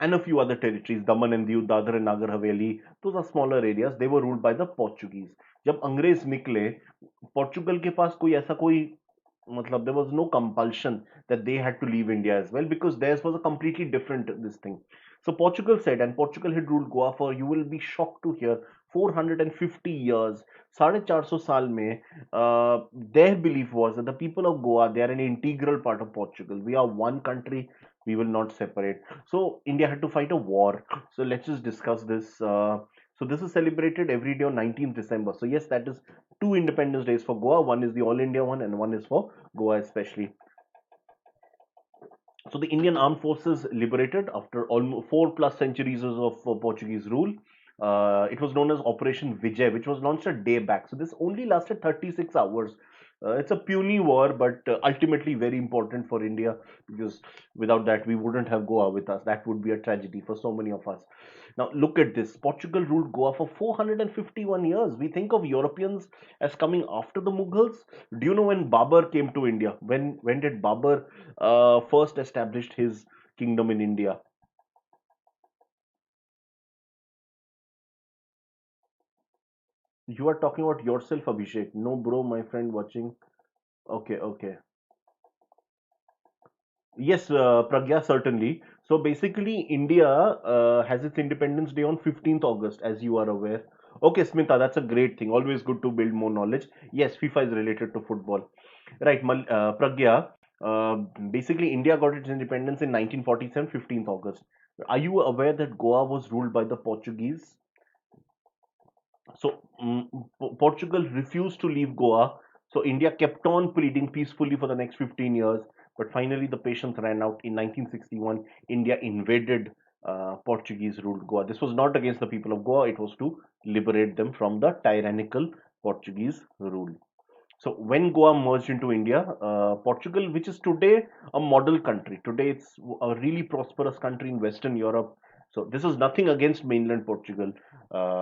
and a few other territories, Daman and Diu, Dadra and Nagar Haveli, those are smaller areas, they were ruled by the Portuguese. जब अंग्रेज निकले, Portugal के पास कोई ऐसा कोई मतलब there was no compulsion that they had to leave India as well, because theirs was a completely different this thing. So Portugal said, and Portugal had ruled Goa for, you will be shocked to hear, 450 years. 450 साल में their belief was that the people of Goa, they are an integral part of Portugal. We are one country. We will not separate. So India had to fight a war. So let's just discuss this. So this is celebrated every day on 19th December. So yes, that is 2 independence days for Goa. One is the All India one, and one is for Goa especially. So the Indian armed forces liberated after almost 4+ centuries of Portuguese rule. It was known as Operation Vijay, which was launched a day back. So this only lasted 36 hours. It's a puny war, but ultimately very important for India, because without that we wouldn't have Goa with us. That would be a tragedy for so many of us. Now look at this. Portugal ruled Goa for 451 years. We think of Europeans as coming after the Mughals. Do you know when Babur came to India? When did Babur first established his kingdom in India? You are talking about yourself, Abhishek. No, bro, my friend watching. Okay, okay. Yes, Pragya, certainly. So basically, India has its Independence Day on 15th August, as you are aware. Okay, Smita, that's a great thing. Always good to build more knowledge. Yes, FIFA is related to football. Right, Pragya. Basically, India got its independence in 1947, 15th August. Are you aware that Goa was ruled by the Portuguese? So Portugal refused to leave Goa. So India kept on pleading peacefully for the next 15 years. But finally, the patience ran out. In 1961, India invaded Portuguese ruled Goa. This was not against the people of Goa, it was to liberate them from the tyrannical Portuguese rule. So when Goa merged into India, Portugal, which is today a model country, today it's a really prosperous country in Western Europe. So this is nothing against mainland Portugal.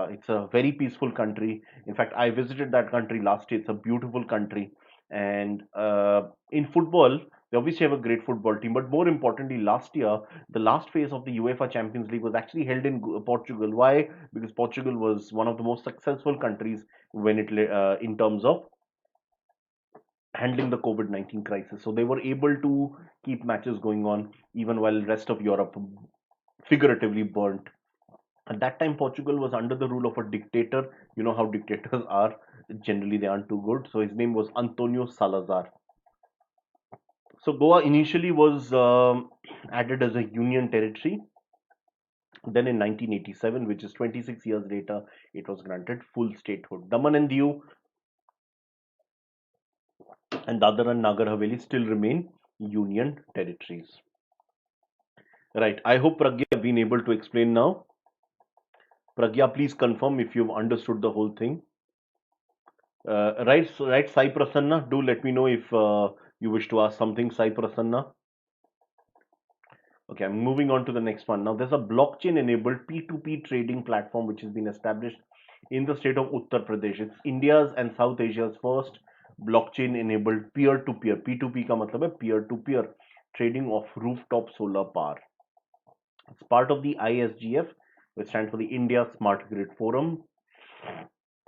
It's a very peaceful country. In fact, I visited that country last year. It's a beautiful country. And in football, they obviously have a great football team. But more importantly, last year, the last phase of the UEFA Champions League was actually held in Portugal. Why? Because Portugal was one of the most successful countries when in terms of handling the COVID-19 crisis. So they were able to keep matches going on even while rest of Europe figuratively burnt. At that time, Portugal was under the rule of a dictator. You know how dictators are. Generally, they aren't too good. So his name was Antonio Salazar. So Goa initially was added as a union territory. Then in 1987, which is 26 years later, it was granted full statehood. Daman and Diu and Dadar and Nagar Haveli still remain union territories. Right. I hope Pragya have been able to explain now. Pragya, please confirm if you've understood the whole thing. Right, Sai Prasanna. Do let me know if you wish to ask something, Sai Prasanna. Okay, I'm moving on to the next one. Now, there's a blockchain-enabled P2P trading platform which has been established in the state of Uttar Pradesh. It's India's and South Asia's first blockchain-enabled peer-to-peer. P2P का मतलब है peer-to-peer trading of rooftop solar power. It's part of the ISGF, which stands for the India Smart Grid Forum.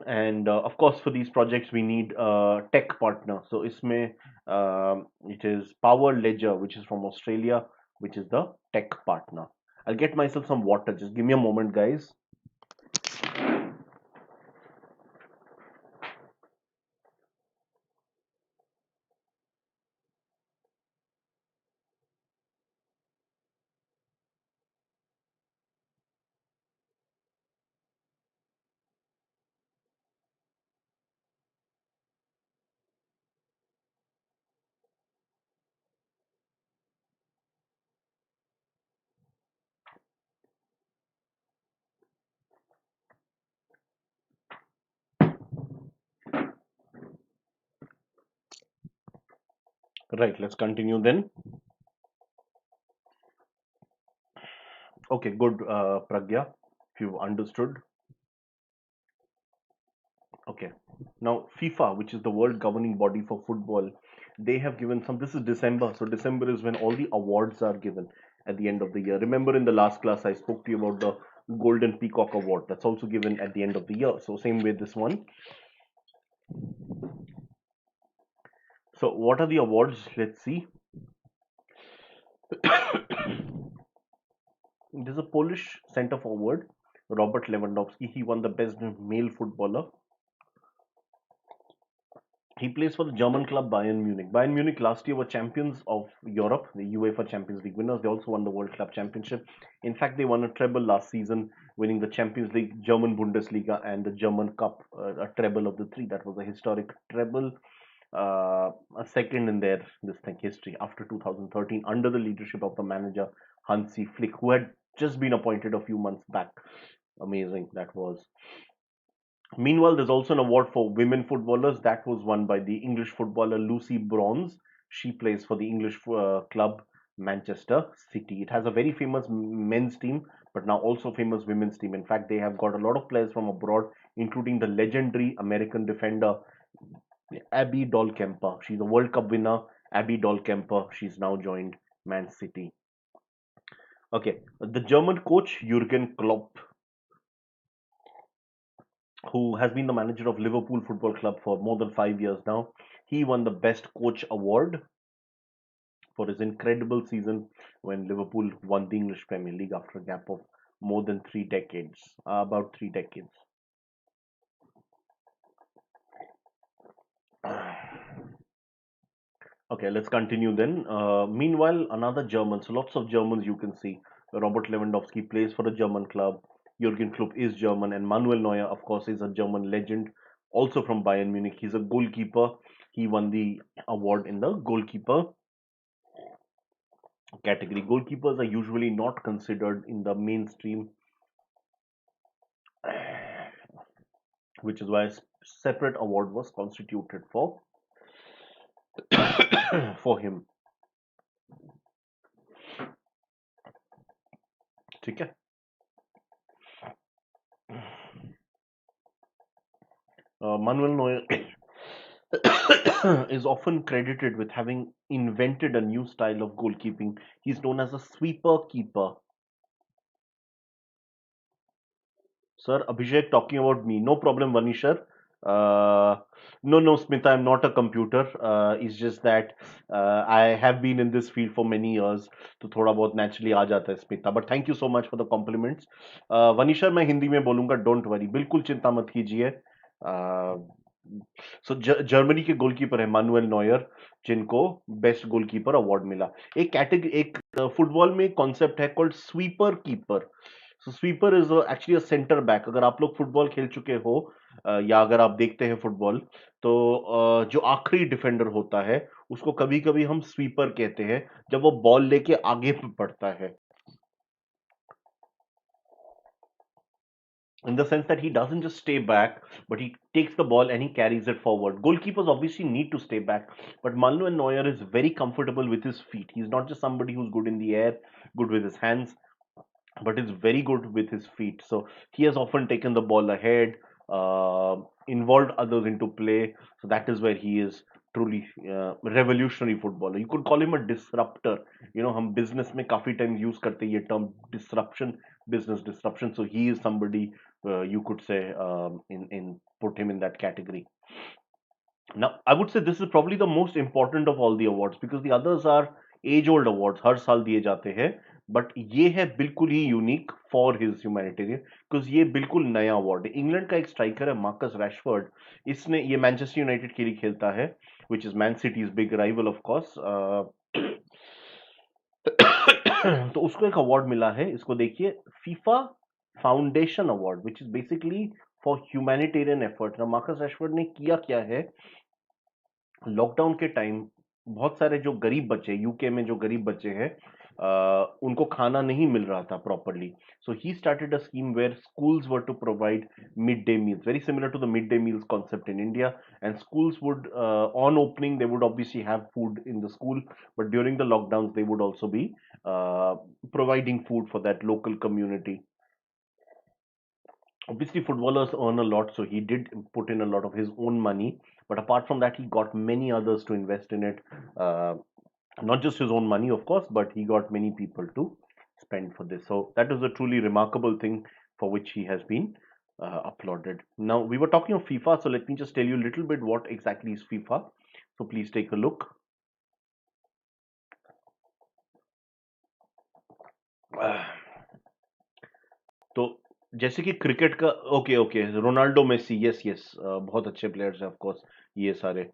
And of course, for these projects, we need a tech partner. So, it is Power Ledger, which is from Australia, which is the tech partner. I'll get myself some water. Just give me a moment, guys. Right, let's continue then. Okay, good, Pragya, if you've understood. Okay. Now, FIFA, which is the world governing body for football, they have given some. This is December. So, December is when all the awards are given at the end of the year. Remember, in the last class, I spoke to you about the Golden Peacock Award. That's also given at the end of the year. So, same with this one. So, what are the awards? Let's see. There's a Polish center forward, Robert Lewandowski. He won the best male footballer. He plays for the German club Bayern Munich. Bayern Munich last year were champions of Europe, the UEFA Champions League winners. They also won the World Club Championship. In fact, they won a treble last season, winning the Champions League, German Bundesliga, and the German Cup, a treble of the three. That was a historic treble, a second in their this thing history after 2013, under the leadership of the manager Hansi Flick, who had just been appointed a few months back. Amazing that was. Meanwhile, there's also an award for women footballers that was won by the English footballer Lucy Bronze. She plays for the English club Manchester City. It has a very famous men's team, but now also famous women's team. In fact, they have got a lot of players from abroad, including the legendary American defender Abby Dahlkemper. She's a World Cup winner. Abby Dahlkemper. She's now joined Man City. Okay, the German coach Jurgen Klopp, who has been the manager of Liverpool Football Club for more than 5 years now. He won the Best Coach Award for his incredible season when Liverpool won the English Premier League after a gap of more than 3 decades, about 3 decades. Okay, let's continue then. Meanwhile, another German, so lots of Germans you can see. Robert Lewandowski plays for a German club. Jurgen Klopp is German, and Manuel Neuer, of course, is a German legend, also from Bayern Munich. He's a goalkeeper. He won the award in the goalkeeper category. Goalkeepers are usually not considered in the mainstream, which is why a separate award was constituted for for him. ठीक है? Manuel Neuer is often credited with having invented a new style of goalkeeping. He's known as a sweeper keeper. Sir, Abhishek talking about me. No problem, Vanishar. No, Smita, I'm not a computer. It's just that I have been in this field for many years. तो थोड़ा बहुत naturally आ जाता है Smita. But thank you so much for the compliments. वनीशर मैं हिंदी में बोलूंगा. Don't worry. बिल्कुल चिंता मत कीजिए. सो जर्मनी के गोलकीपर है मानुएल नॉयर जिनको बेस्ट गोलकीपर अवार्ड मिला. एक कैटेगरी एक फुटबॉल में कॉन्सेप्ट है called sweeper keeper. So sweeper is actually a centre back. अगर आप लोग फुटबॉल खेल चुके हो या अगर आप देखते हैं फुटबॉल तो जो आखिरी डिफेंडर होता है उसको कभी कभी हम स्वीपर कहते हैं जब वो बॉल लेके आगे बढ़ता है. In the sense that he doesn't just stay back, but he takes the ball and he carries it forward. Goalkeepers obviously need to stay back, but Manuel Neuer is very comfortable with his feet. He's not just somebody who's good in the air, good with his hands, but is very good with his feet. So he has often taken the ball ahead, involved others into play. So that is where he is truly revolutionary footballer. You could call him a disruptor. You know, हम business में काफी times use करते हैं ये term disruption, business disruption. So he is somebody you could say in put him in that category. Now, I would say this is probably the most important of all the awards because the others are age old awards. हर साल दिए जाते हैं. But ये है बिल्कुल ही unique for his humanitarian because ये बिल्कुल नया अवार्ड है. इंग्लैंड का एक स्ट्राइकर है मार्कस रैशफोर्ड. इसने ये मैनचेस्टर यूनाइटेड के लिए खेलता है which is man cities big rival of course. तो उसको एक अवार्ड मिला है. इसको देखिए FIFA foundation award which is basically for humanitarian effort. Marcus Rashford ने किया क्या है लॉकडाउन के टाइम बहुत सारे जो गरीब बच्चे यूके में जो गरीब बच्चे हैं उनको खाना नहीं मिल रहा था properly. So he started a scheme where schools were to provide mid day meals very similar to the mid day meals concept in India. And schools would on opening they would obviously have food in the school, but during the lockdowns they would also be providing food for that local community. Obviously footballers earn a lot, so he did put in a lot of his own money, but apart from that he got many others to invest in it. Not just his own money of course, but he got many people to spend for this. So that is a truly remarkable thing for which he has been applauded. Now we were talking of FIFA, so let me just tell you a little bit what exactly is FIFA. So please take a look. तो जैसे कि cricket का okay okay Ronaldo Messi yes yes बहुत अच्छे players हैं of course ये सारे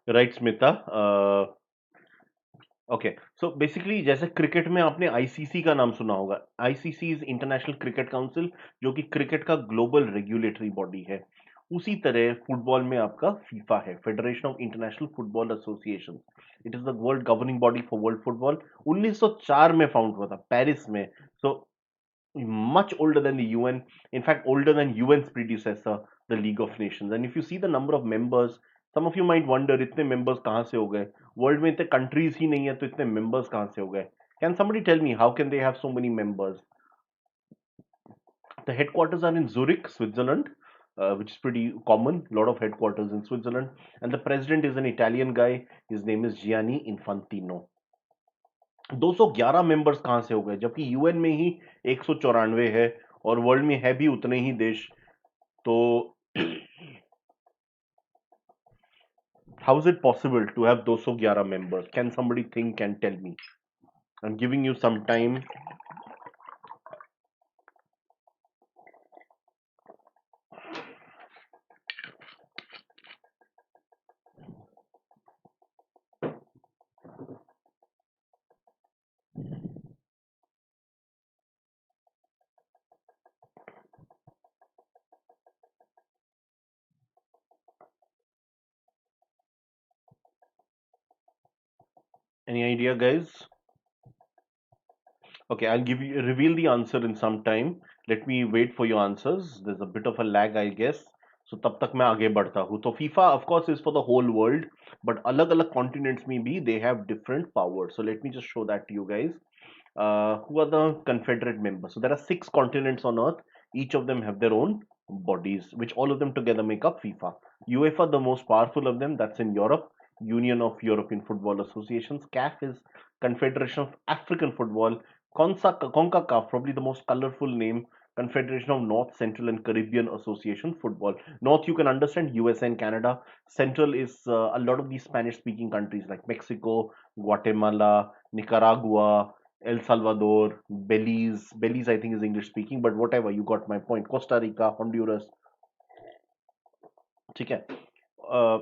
right Smita. Okay so basically जैसे क्रिकेट में आपने आईसीसी का नाम सुना होगा. ICC is International Cricket Council जो कि क्रिकेट का ग्लोबल रेगुलेटरी बॉडी है. उसी तरह फुटबॉल में आपका फीफा है federation of international football association. It is the world governing body for world football. 1904 में फाउंड हुआ था पेरिस में. सो much older than the UN, in fact, older than UN's predecessor, the League of Nations. And if you see the number of members, some of you might wonder, इतने members कहाँ से हो गए? World में इतने countries ही नहीं है, तो इतने members कहाँ से हो गए? Can somebody tell me how can they have so many members? The headquarters are in Zurich, Switzerland, which is pretty common. A lot of headquarters in Switzerland, and the president is an Italian guy. His name is Gianni Infantino. 211 members कहां से हो गए जबकि UN में ही 194 है और world में है भी उतने ही देश. तो how is it possible to have 211 members? Can somebody think and tell me? I'm giving you some time. Any idea, guys? Okay, I'll give you reveal the answer in some time. Let me wait for your answers. There's a bit of a lag, I guess. So तब तक मैं आगे बढ़ता हूँ. तो FIFA, of course, is for the whole world, but अलग-अलग continents में भी they have different powers. So let me just show that to you guys. Who are the confederate members? So there are 6 continents on Earth. Each of them have their own bodies, which all of them together make up FIFA. UEFA, the most powerful of them, that's in Europe. Union of European Football Associations. CAF is Confederation of African Football. CONCACAF, probably the most colorful name, Confederation of North, Central and Caribbean Association Football. North, you can understand, USA and Canada. Central is a lot of these Spanish speaking countries like Mexico, Guatemala, Nicaragua, El Salvador, Belize. Belize, I think, is English speaking, but whatever, you got my point. Costa Rica, Honduras. ठीक है. Uh,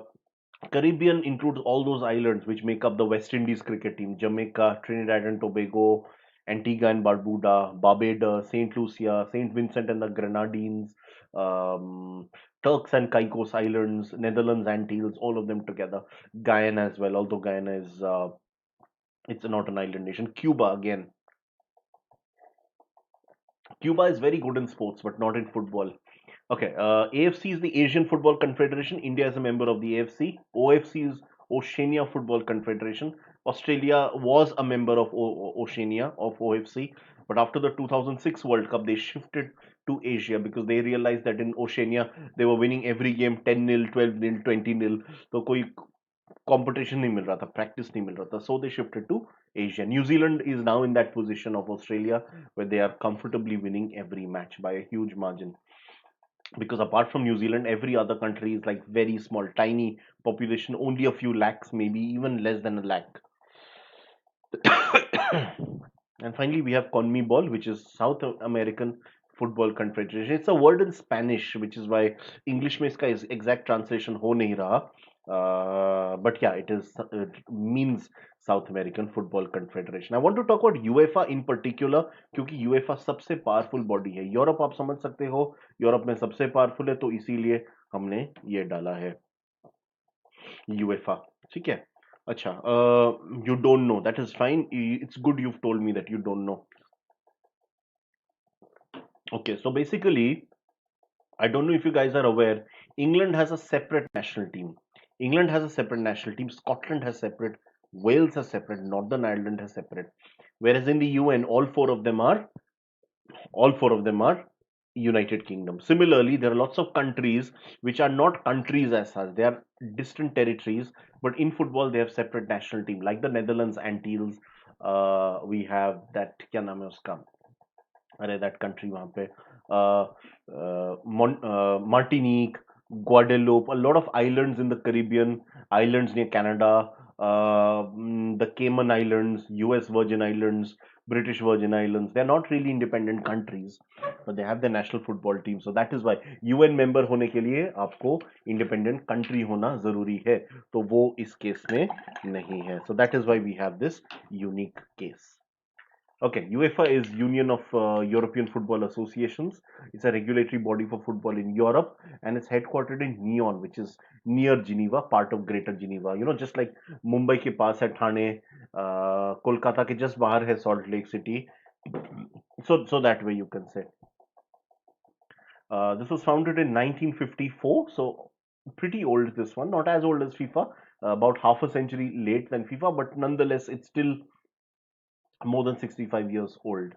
Caribbean includes all those islands which make up the West Indies cricket team: Jamaica, Trinidad and Tobago, Antigua and Barbuda, Barbados, Saint Lucia, Saint Vincent and the Grenadines, Turks and Caicos Islands, Netherlands, Antilles, all of them together. Guyana as well, although Guyana is it's not an island nation. Cuba again. Cuba is very good in sports, but not in football. Okay, AFC is the Asian Football Confederation. India is a member of the AFC. OFC is Oceania Football Confederation. Australia was a member of Oceania of OFC, but after the 2006 World Cup, they shifted to Asia because they realized that in Oceania they were winning every game 10-0, 12-0, 20-0. तो कोई competition नहीं मिल रहा था, practice नहीं मिल रहा था. So they shifted to Asia. New Zealand is now in that position of Australia where they are comfortably winning every match by a huge margin, because apart from New Zealand, every other country is like very small, tiny population, only a few lakhs, maybe even less than a lakh. And finally, we have CONMEBOL, which is South American Football Confederation. It's a word in Spanish, which is why English में इसका exact translation हो नहीं रहा. But yeah, it means South American Football Confederation. I want to talk about UEFA in particular क्योंकि UEFA सबसे powerful body है. Europe आप समझ सकते हो, यूरोप में सबसे powerful है, तो इसीलिए हमने ये डाला है UEFA. ठीक है. अच्छा, you don't know. That is fine. It's good you've told me that you don't know. Okay, so basically, I don't know if you guys are aware, England has a separate national team. England has a separate national team. Scotland has separate. Wales has separate. Northern Ireland has separate. Whereas in the UN, all four of them are United Kingdom. Similarly, there are lots of countries which are not countries as such. They are distant territories, but in football they have separate national team, like the Netherlands, Antilles. We have that क्या नाम है उसका? अरे that country वहाँ पे Martinique, Guadeloupe, a lot of islands in the Caribbean, islands near Canada, the Cayman Islands, US Virgin Islands, British Virgin Islands. They're not really independent countries, but they have their national football team. So that is why UN member होने के लिए आपको independent country होना जरूरी है. तो वो इस केस में नहीं है. So that is why we have this unique case. Okay, UEFA is Union of European Football Associations. It's a regulatory body for football in Europe, and it's headquartered in Nyon, which is near Geneva, part of Greater Geneva. You know, just like Mumbai के पास है ठाणे, कोलकाता के just बाहर है Salt Lake City. So that way you can say. This was founded in 1954, so pretty old. This one, not as old as FIFA, about half a century late than FIFA, but nonetheless, it's still more than 65 years old,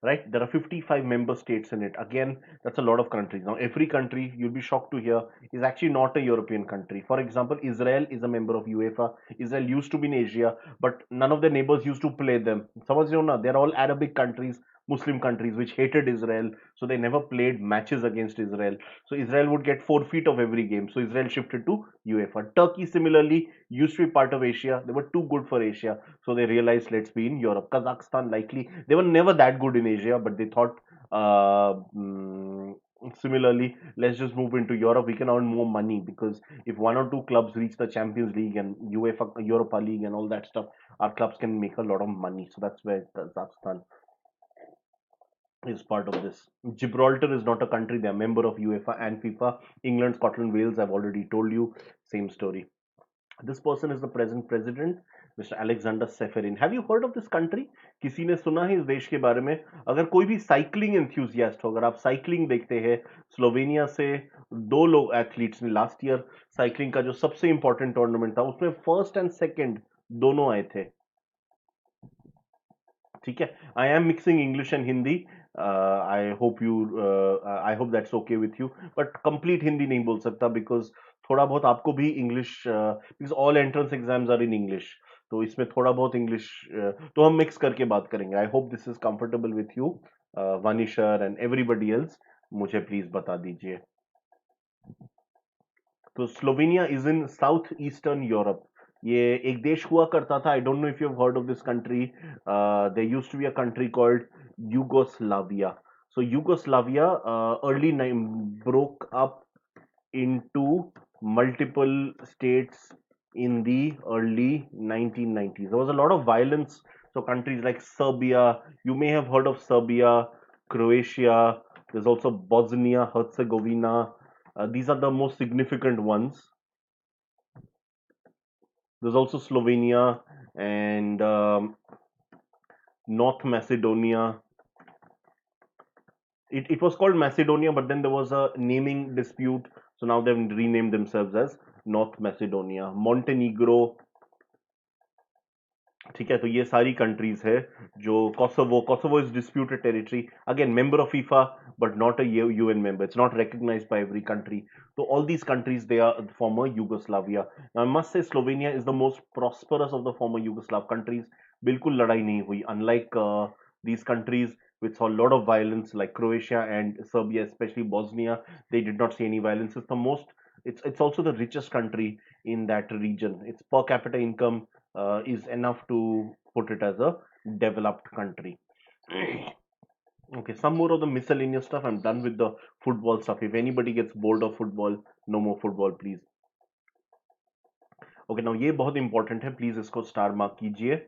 right? There are 55 member states in it. Again, that's a lot of countries. Now, every country, you'll be shocked to hear, is actually not a European country. For example, Israel is a member of UEFA. Israel used to be in Asia, but none of their neighbors used to play them. समझ रहे हो ना? They're all Arabic countries, Muslim countries, which hated Israel, so they never played matches against Israel. So Israel would get forfeit of every game. So Israel shifted to UEFA. Turkey similarly used to be part of Asia. They were too good for Asia, so they realized, let's be in Europe. Kazakhstan, likely they were never that good in Asia, but they thought similarly, let's just move into Europe. We can earn more money, because if one or two clubs reach the Champions League and UEFA Europa League and all that stuff, our clubs can make a lot of money. So that's where Kazakhstan is part of this. Gibraltar is not a country. They are member of UEFA and FIFA. England, Scotland, Wales, I've already told you. Same story. This person is the present president. Mister Aleksander Ceferin. Have you heard of this country? किसी ने सुना है इस देश के बारे में? अगर कोई भी साइकिलिंग एंथुसियास्ट हो, अगर आप साइकिलिंग देखते हैं, स्लोवेनिया से दो लोग एथलीट्स ने लास्ट ईयर साइकिलिंग का जो सबसे इंपॉर्टेंट टूर्नामेंट था उसमें फर्स्ट एंड सेकंड दोनों आए थे। ठीक है, I am mixing English and Hindi. I hope that's okay with you, but complete Hindi नहीं बोल सकता बिकॉज थोड़ा बहुत आपको भी English, because all entrance exams are in English, तो इसमें थोड़ा बहुत इंग्लिश तो हम मिक्स करके बात करेंगे। I hope this is comfortable with you Vanishar and everybody else. मुझे प्लीज बता दीजिए। तो Slovenia is in south eastern Europe. ये एक देश हुआ करता था, I don't know if you have heard of this country. There used to be a country called Yugoslavia. So Yugoslavia early broke up into multiple states in the early 1990s. There was a lot of violence. So countries like Serbia, you may have heard of Serbia, Croatia, there's also Bosnia Herzegovina. These are the most significant ones. There's also Slovenia and North Macedonia. It was called Macedonia, but then there was a naming dispute. So now they've renamed themselves as North Macedonia. Montenegro. ठीक है, तो ये सारी countries है जो Kosovo is disputed territory, again member of FIFA but not a UN member, it's not recognized by every country. तो all these countries they are former Yugoslavia. Now I must say Slovenia is the most prosperous of the former Yugoslav countries. बिल्कुल लड़ाई नहीं हुई, unlike these countries which saw a lot of violence like Croatia and Serbia, especially Bosnia. They did not see any violence. It's the most, it's also the richest country in that region. Its per capita income is enough to put it as a developed country. Okay, some more of the miscellaneous stuff. I'm done with the football stuff. If anybody gets bored of football, no more football, please. Okay, now ये बहुत important है, please इसको star mark कीजिए.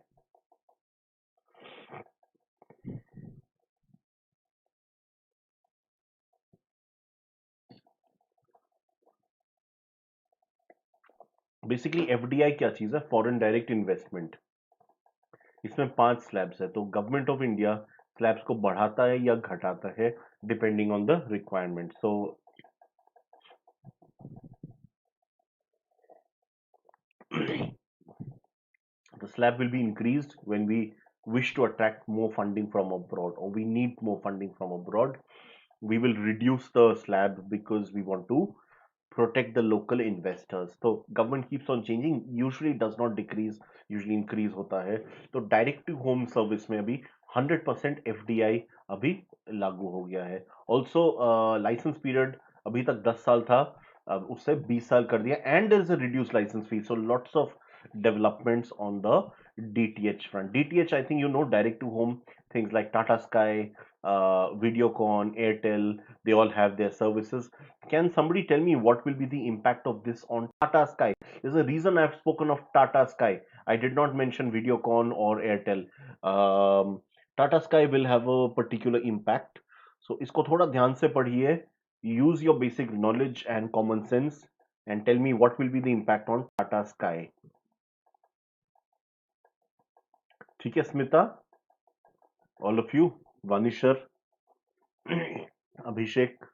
Basically FDI क्या चीज है? Foreign direct investment. इसमें 5 slabs है, तो गवर्नमेंट ऑफ इंडिया स्लैब्स को बढ़ाता है या घटाता है depending on the requirement. So the slab will be increased when we wish to attract more funding from abroad or we need more funding from abroad. We will reduce the slab because we want to protect the local investors. So government keeps on changing, usually does not decrease, usually increase hota hai. तो direct to home service में अभी 100% FDI अभी लागू हो गया है. Also license period अभी तक 10 साल था, अब उससे 20 साल कर दिया, and there is a reduced license fee. So lots of developments on the DTH front. DTH, I think you know, direct to home, things like Tata Sky, Videocon, Airtel, they all have their services. Can somebody tell me what will be the impact of this on Tata Sky? There's a reason I've spoken of Tata Sky. I did not mention Videocon or Airtel. Tata Sky will have a particular impact. So इसको थोड़ा ध्यान से पढ़िए. Use your basic knowledge and common sense and tell me what will be the impact on Tata Sky. ठीक है Smita, all of you, Vanishar, Abhishek.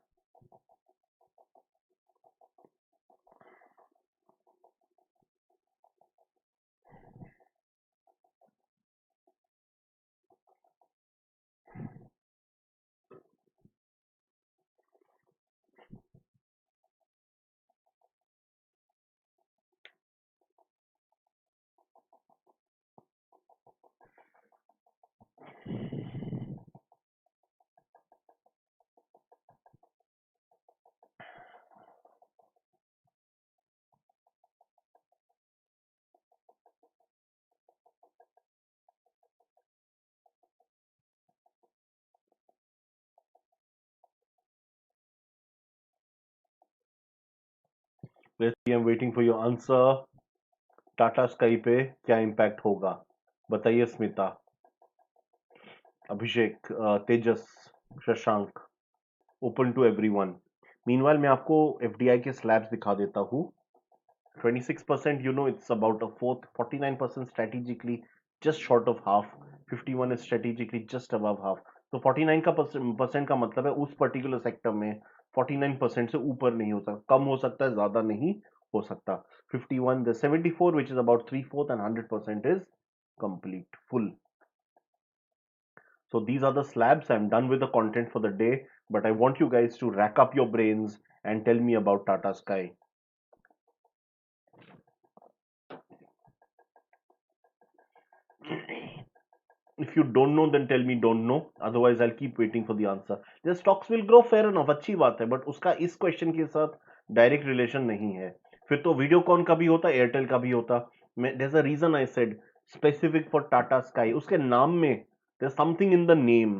I am waiting for your answer. Tata Sky पे क्या impact होगा बताइए Smita, Abhishek, Tejas, Shashank, open to everyone. Meanwhile मैं आपको FDI के slabs दिखा देता हूँ. 26%, it's about a fourth. 49% strategically, just short of half. 51 is strategically just above half. तो 49 का परसेंट का मतलब है उस पर्टिकुलर सेक्टर में 49% से ऊपर नहीं हो सकता, कम हो सकता है, ज्यादा नहीं हो सकता. 51, the 74, which is about 3/4, and 100% is complete, full. So these are the slabs. I'm done with the content for the day, but I want you guys to rack up your brains and tell me about Tata Sky. If you don't know, then tell me don't know. Otherwise, I'll keep waiting for the answer. The stocks will grow, fair enough, अच्छी बात है, but उसका इस question के साथ direct relation नहीं है. फिर तो वीडियोकॉन का भी होता, एयरटेल का भी होता. There's a reason I said specific for Tata Sky. उसके नाम में there's something in the name.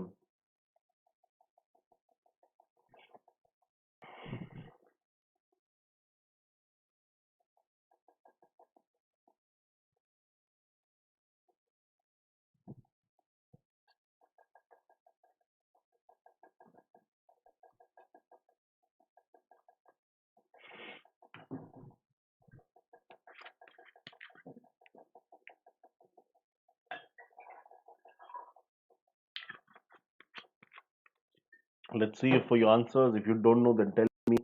Let's see for your answers. If you don't know, then tell me.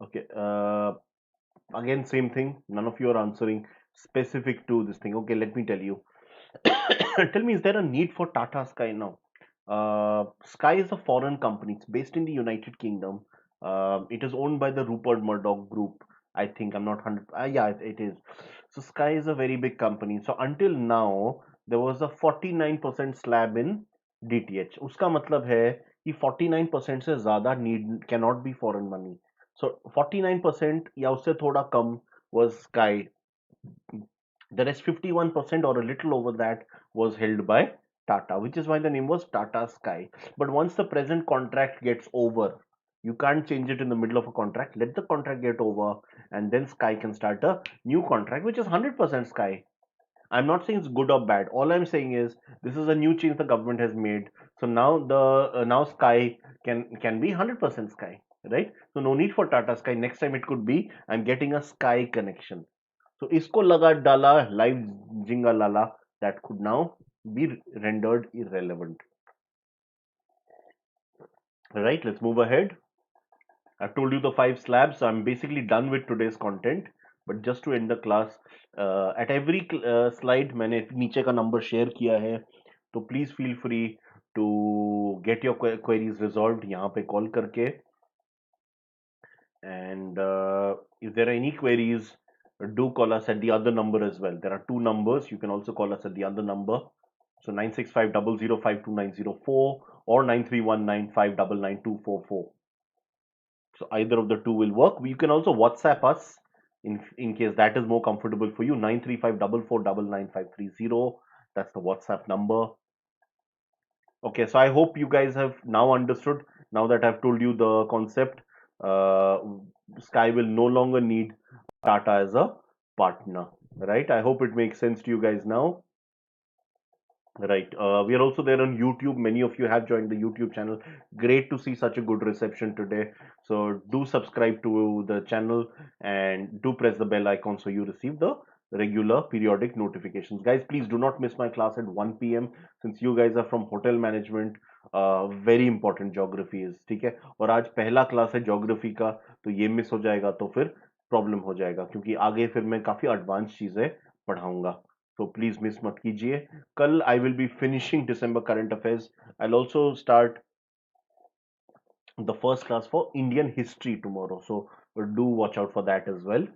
Okay. Again, same thing. None of you are answering specific to this thing. Okay, let me tell you. Tell me, is there a need for Tata Sky now? Sky is a foreign company. It's based in the United Kingdom. It is owned by the Rupert Murdoch Group. I think I'm not 100. Yeah, it is. So Sky is a very big company. So until now, there was a 49% slab in DTH. उसका मतलब है कि 49% से ज़्यादा need cannot be foreign money. So 49% या उससे थोड़ा कम was Sky. The rest 51% or a little over that was held by Tata, which is why the name was Tata Sky. But once the present contract gets over, you can't change it in the middle of a contract. Let the contract get over, and then Sky can start a new contract, which is 100% Sky. I'm not saying it's good or bad. All I'm saying is this is a new change the government has made. So now now Sky can be 100% Sky, right? So no need for Tata Sky. Next time it could be I'm getting a Sky connection. So isko laga dala live jinga lala that could now be rendered irrelevant. Right, let's move ahead. I've told you the 5 slabs, so I'm basically done with today's content. But just to end the class, at every slide मैंने नीचे का number share किया है, तो please feel free to get your queries resolved यहाँ पे call करके. And if there are any queries, do call us at the other number as well. There are 2 numbers. You can also call us at the other number. So 965005290 or 9319599244. So either of the two will work. You can also WhatsApp us in case that is more comfortable for you. 93544999530. That's the WhatsApp number. Okay, so I hope you guys have now understood. Now that I've told you the concept, uh, Sky will no longer need Tata as a partner, right? I hope it makes sense to you guys now. Right. We are also there on YouTube. Many of you have joined the YouTube channel. Great to see such a good reception today. So do subscribe to the channel and do press the bell icon so you receive the regular periodic notifications. Guys, please do not miss my class at 1 p.m. Since you guys are from hotel management, very important geography is, ठीक है. और आज पहला class है geography का, तो ये miss हो जाएगा तो फिर प्रॉब्लम हो जाएगा, क्योंकि आगे फिर मैं काफी एडवांस चीजें पढ़ाऊंगा. तो प्लीज मिस मत कीजिए. कल I will be finishing December current affairs. I'll also start the first class for Indian history tomorrow. So do watch out for that as well.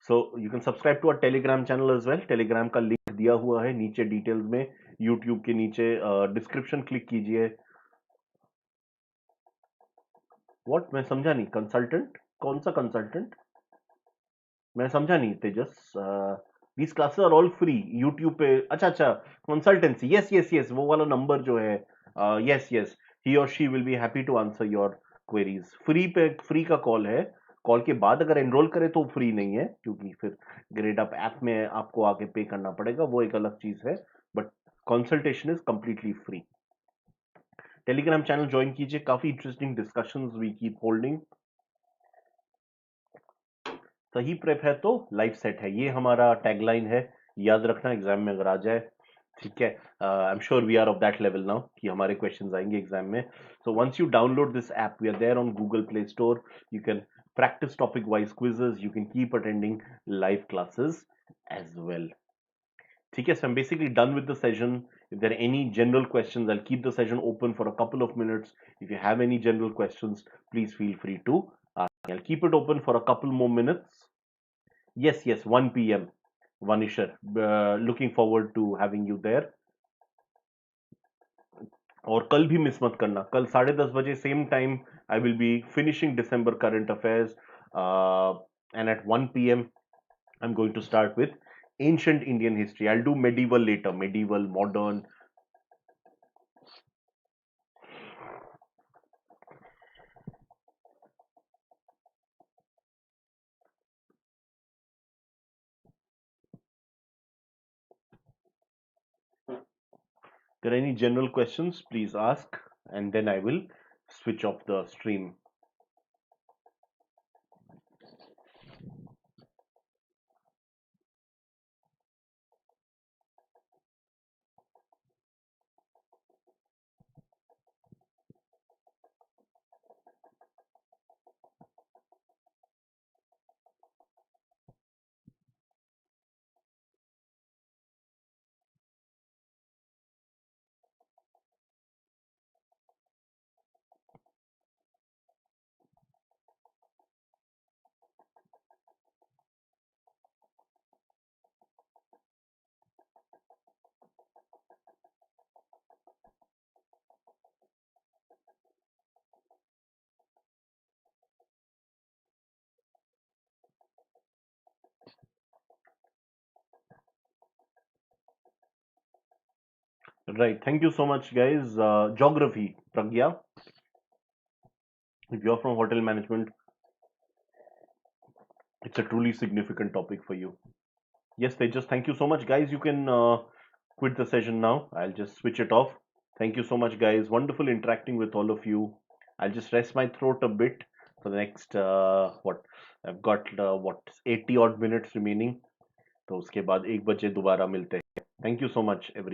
So you can subscribe to our Telegram channel as well. Telegram का link दिया हुआ है नीचे details में. YouTube के नीचे description click कीजिए. What? मैं समझा नहीं. कंसल्टेंट? कौन सा कंसल्टेंट? मैं समझा नहीं Tejas. These classes are all free YouTube पे. अच्छा अच्छा, कंसल्टेंसी. यस यस यस, वो वाला नंबर जो है. यस यस, ही और she will be happy to answer your queries. Free पे, फ्री का कॉल है. कॉल के बाद अगर एनरोल करे तो फ्री नहीं है, क्योंकि फिर ग्रेड अप ऐप में आपको आके पे करना पड़ेगा, वो एक अलग चीज है. But consultation is completely free. Telegram channel join कीजिए. काफी interesting discussions we keep holding. सही प्रेप है तो लाइफ सेट है, ये हमारा टैगलाइन है, याद रखना एग्जाम में अगर आ जाए। ठीक है, I am sure we are of that level now कि हमारे क्वेश्चंस आएंगे एग्जाम में। So once you download this app, we are there on Google Play Store, you can practice topic wise quizzes, you can keep attending live classes as well. ठीक है, so I'm basically done with the session. If there are any general questions, I'll keep the session open for a couple of minutes. If you have any general questions, please feel free to ask. I'll keep it open for a couple more minutes. Yes, yes, 1 p.m. Vanisher, looking forward to having you there. और कल भी miss मत करना, कल 10:30 same time I will be finishing December current affairs, and at 1 p.m. I'm going to start with ancient Indian history. I'll do medieval later, medieval, modern. There are any general questions, please ask, and then I will switch off the stream. Right, thank you so much, guys. Geography, Pragya, if you're from hotel management, it's a truly significant topic for you. Yes, they just thank you so much, guys. You can quit the session now. I'll just switch it off. Thank you so much, guys. Wonderful interacting with all of you. I'll just rest my throat a bit for the next what I've got what 80 odd minutes remaining. तो उसके बाद 1 बजे दोबारा मिलते हैं. Thank you so much, everyone.